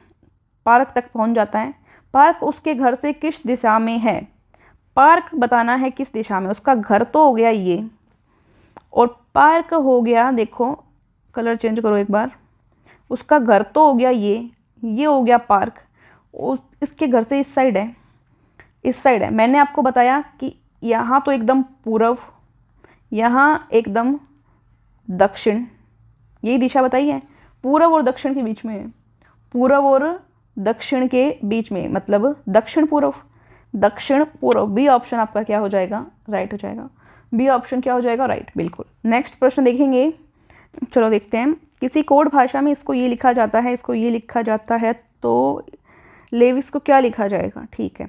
पार्क तक पहुँच जाता है। पार्क उसके घर से किस दिशा में है? पार्क बताना है किस दिशा में। उसका घर तो हो गया ये, और पार्क हो गया, देखो कलर चेंज करो एक बार। उसका घर तो हो गया ये हो गया पार्क। इसके घर से इस साइड है, इस साइड है। मैंने आपको बताया कि यहाँ तो एकदम पूर्व, यहाँ एकदम दक्षिण, यही दिशा बताई है। पूर्व और दक्षिण के बीच में है, पूर्व और दक्षिण के बीच में, मतलब दक्षिण पूर्व, दक्षिण पूर्व। बी ऑप्शन आपका क्या हो जाएगा? राइट हो जाएगा। बी ऑप्शन क्या हो जाएगा? राइट, बिल्कुल। नेक्स्ट प्रश्न देखेंगे, चलो देखते हैं। किसी कोड भाषा में इसको ये लिखा जाता है, इसको ये लिखा जाता है, तो लेविस को क्या लिखा जाएगा? ठीक है,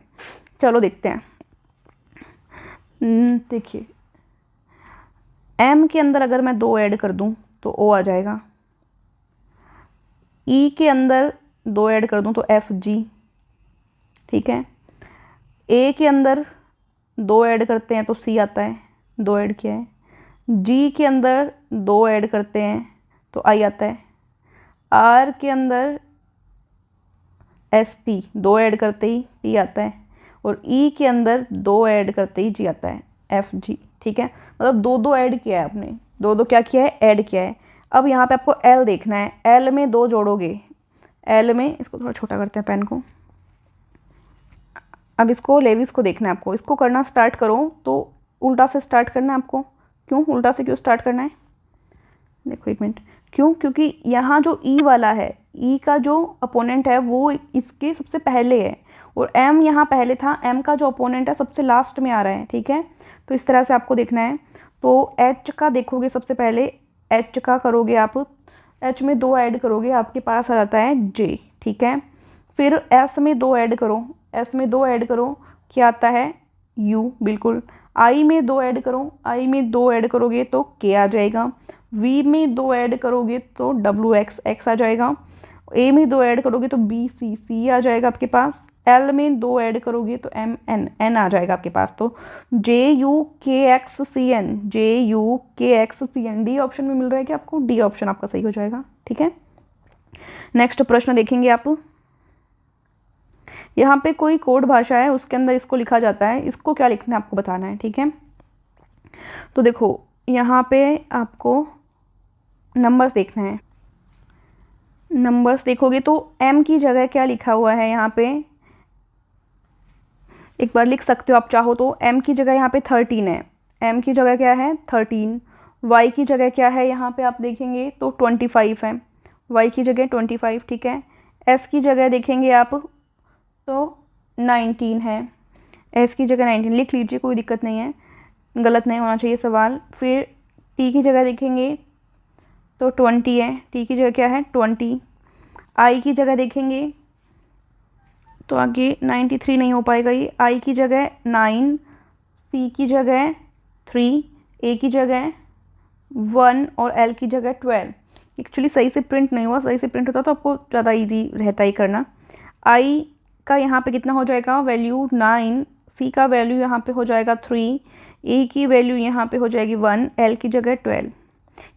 चलो देखते हैं। देखिए, एम के अंदर अगर मैं 2 ऐड कर दूं तो ओ आ जाएगा। ई के अंदर 2 ऐड कर दूं तो एफ जी, ठीक है। ए के अंदर 2 ऐड करते हैं तो सी आता है, 2 ऐड किया है। जी के अंदर 2 ऐड करते हैं तो आई आता है। आर के अंदर एस टी 2 ऐड करते ही टी आता है। और ई के अंदर 2 ऐड करते ही जी आता है, एफ जी। ठीक है, मतलब 2 ऐड किया है आपने, 2 क्या किया है, ऐड किया है। अब यहाँ पे आपको एल देखना है, एल में 2 जोड़ोगे, एल में, इसको थोड़ा छोटा करते हैं पेन को। अब इसको लेविस को देखना है आपको, इसको करना स्टार्ट करो तो उल्टा से स्टार्ट करना है आपको। क्यों उल्टा से क्यों स्टार्ट करना है, देखो एक मिनट, क्यों, क्योंकि यहाँ जो ई वाला है, ई का जो अपोनेंट है वो इसके सबसे पहले है और एम यहाँ पहले था, एम का जो अपोनेंट है सबसे लास्ट में आ रहा है। ठीक है, तो इस तरह से आपको देखना है। तो एच का देखोगे सबसे पहले, एच का करोगे आप, एच में 2 ऐड करोगे, आपके पास आ जाता है जे। ठीक है, फिर एस में 2 ऐड करो, एस में 2 ऐड करो, क्या आता है, यू, बिल्कुल। आई में 2 ऐड करो, आई में 2 ऐड करोगे तो के आ जाएगा। वी में 2 ऐड करोगे तो डब्ल्यू एक्स, एक्स आ जाएगा। ए में 2 ऐड करोगे तो बी सी, सी आ जाएगा आपके पास। एल में 2 ऐड करोगे तो एम एन, एन आ जाएगा आपके पास। तो J U K X C N, J U K X C N, D option में मिल रहा है कि आपको, डी ऑप्शन आपका सही हो जाएगा। ठीक है, नेक्स्ट प्रश्न देखेंगे आप। यहाँ पे कोई कोड भाषा है, उसके अंदर इसको लिखा जाता है, इसको क्या लिखना है आपको बताना है। ठीक है, तो देखो यहाँ पे आपको नंबर्स देखना है। नंबर्स देखोगे तो एम की जगह क्या लिखा हुआ है यहाँ पे, एक बार लिख सकते हो आप चाहो तो। एम की जगह यहाँ पे 13 है, एम की जगह क्या है 13। वाई की जगह क्या है यहाँ पे आप देखेंगे तो 25 है, वाई की जगह 25। ठीक है, एस की जगह देखेंगे आप तो 19 है, एस की जगह 19 लिख लीजिए, कोई दिक्कत नहीं है, गलत नहीं होना चाहिए सवाल। फिर टी की जगह देखेंगे तो 20 है, टी की जगह क्या है 20। आई की जगह देखेंगे तो आगे 93 नहीं हो पाएगा ये, आई की जगह 9, सी की जगह 3, ए की जगह 1 और एल की जगह 12। एक्चुअली सही से प्रिंट नहीं हुआ, सही से प्रिंट होता तो आपको ज़्यादा इजी रहता ही करना। आई का यहाँ पे कितना हो जाएगा वैल्यू 9, सी का वैल्यू यहाँ पे हो जाएगा 3, ए की वैल्यू यहाँ पे हो जाएगी 1, एल की जगह 12।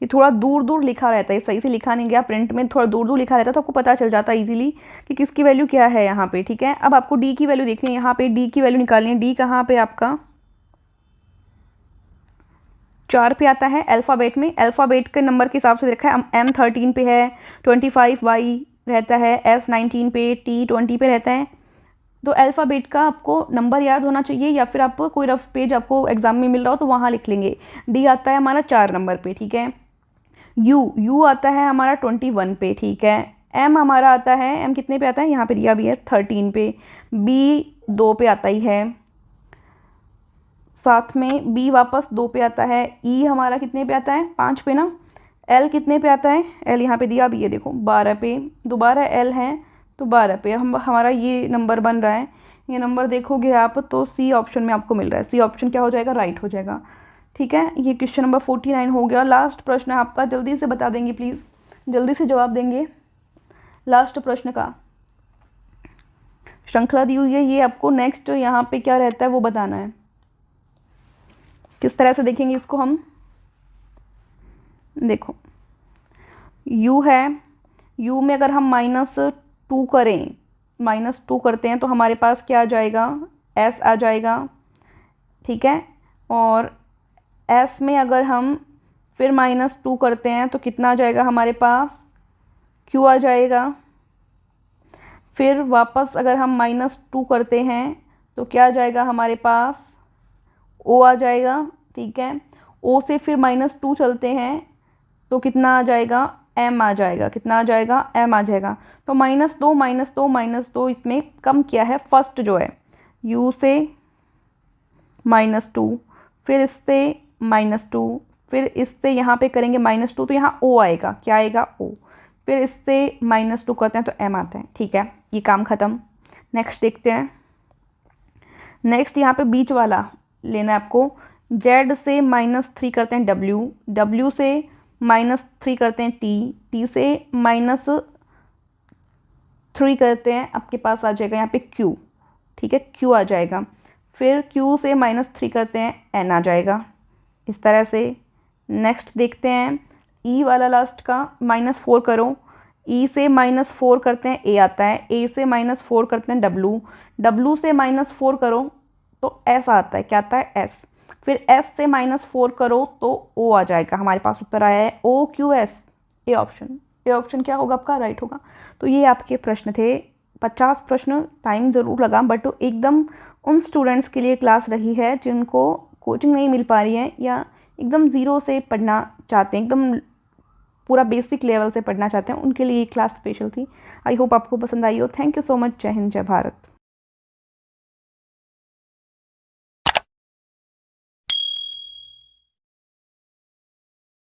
ये थोड़ा दूर दूर लिखा रहता है, सही से लिखा नहीं गया प्रिंट में, थोड़ा दूर दूर लिखा रहता है तो आपको पता चल जाता है इजीली कि किसकी वैल्यू क्या है यहाँ पे। ठीक है, अब आपको डी की वैल्यू देखनी है, यहाँ पे डी की वैल्यू निकालनी है। डी कहाँ पे आपका 4 पे आता है अल्फ़ाबेट में, अल्फ़ाबेट के नंबर के हिसाब से देखा है। एम 13 पे है, 25 वाई रहता है, एस 19 पे, टी 20 पे रहता है। तो अल्फ़ाबेट का आपको नंबर याद होना चाहिए, या फिर आपको कोई रफ पेज आपको एग्जाम में मिल रहा हो तो वहाँ लिख लेंगे। डी आता है हमारा 4 नंबर पे। ठीक है, यू आता है हमारा 21 पे। ठीक है, एम हमारा आता है, एम कितने पे आता है, यहाँ पे दिया भी है 13 पे। बी 2 पे आता ही है, साथ में बी वापस 2 पे आता है। ई हमारा कितने पे आता है 5 पे ना। एल कितने पे आता है, एल यहाँ पे दिया भी है देखो 12 पे, दोबारा एल है तो 12 पे हम हमारा ये नंबर बन रहा है। ये नंबर देखोगे आप तो सी ऑप्शन में आपको मिल रहा है, सी ऑप्शन क्या हो जाएगा, राइट हो जाएगा। ठीक है, ये क्वेश्चन नंबर 49 हो गया। लास्ट प्रश्न है आपका, जल्दी से बता देंगे प्लीज़, जल्दी से जवाब देंगे। लास्ट प्रश्न का श्रृंखला दी हुई है, ये आपको नेक्स्ट यहाँ पे क्या रहता है वो बताना है। किस तरह से देखेंगे इसको हम, देखो u है, u में अगर हम -2 करें, -2 करते हैं तो हमारे पास क्या आ जाएगा, s आ जाएगा। ठीक है, और s में अगर हम फिर -2 करते हैं तो कितना आ जाएगा हमारे पास, q आ जाएगा। फिर वापस अगर हम -2 करते हैं तो क्या आ जाएगा हमारे पास, ओ आ जाएगा। ठीक है, ओ से फिर -2 चलते हैं तो कितना आ जाएगा, एम आ जाएगा। कितना आ जाएगा, एम आ जाएगा। तो -2 -2 इसमें कम किया है फर्स्ट जो है, u से -2, फिर इससे -2, फिर इससे यहाँ पे करेंगे -2 तो यहाँ o आएगा, क्या आएगा, o। फिर इससे -2 करते हैं तो m आता है। ठीक है, ये काम ख़त्म। नेक्स्ट देखते हैं। नेक्स्ट यहाँ पे बीच वाला लेना है आपको। z से -3 करते हैं w, w से -3 करते हैं t, t से -3 करते हैं, आपके पास आ जाएगा यहाँ पे q। ठीक है, Q आ जाएगा। फिर Q से -3 करते हैं, N आ जाएगा इस तरह से। नेक्स्ट देखते हैं E वाला लास्ट का, -4 करो, E से -4 करते हैं, A आता है, A से -4 करते हैं W, W से -4 करो तो S आता है, क्या आता है S। फिर S से -4 करो तो O आ जाएगा। हमारे पास उत्तर आया है OQS, A option. A option क्या होगा आपका, राइट होगा। तो ये आपके प्रश्न थे 50 प्रश्न। टाइम ज़रूर लगा बट एकदम उन स्टूडेंट्स के लिए क्लास रही है जिनको कोचिंग नहीं मिल पा रही है या एकदम ज़ीरो से पढ़ना चाहते हैं, एकदम पूरा बेसिक लेवल से पढ़ना चाहते हैं, उनके लिए ये क्लास स्पेशल थी। आई होप आपको पसंद आई हो। Thank you so much. जय हिंद, जय भारत।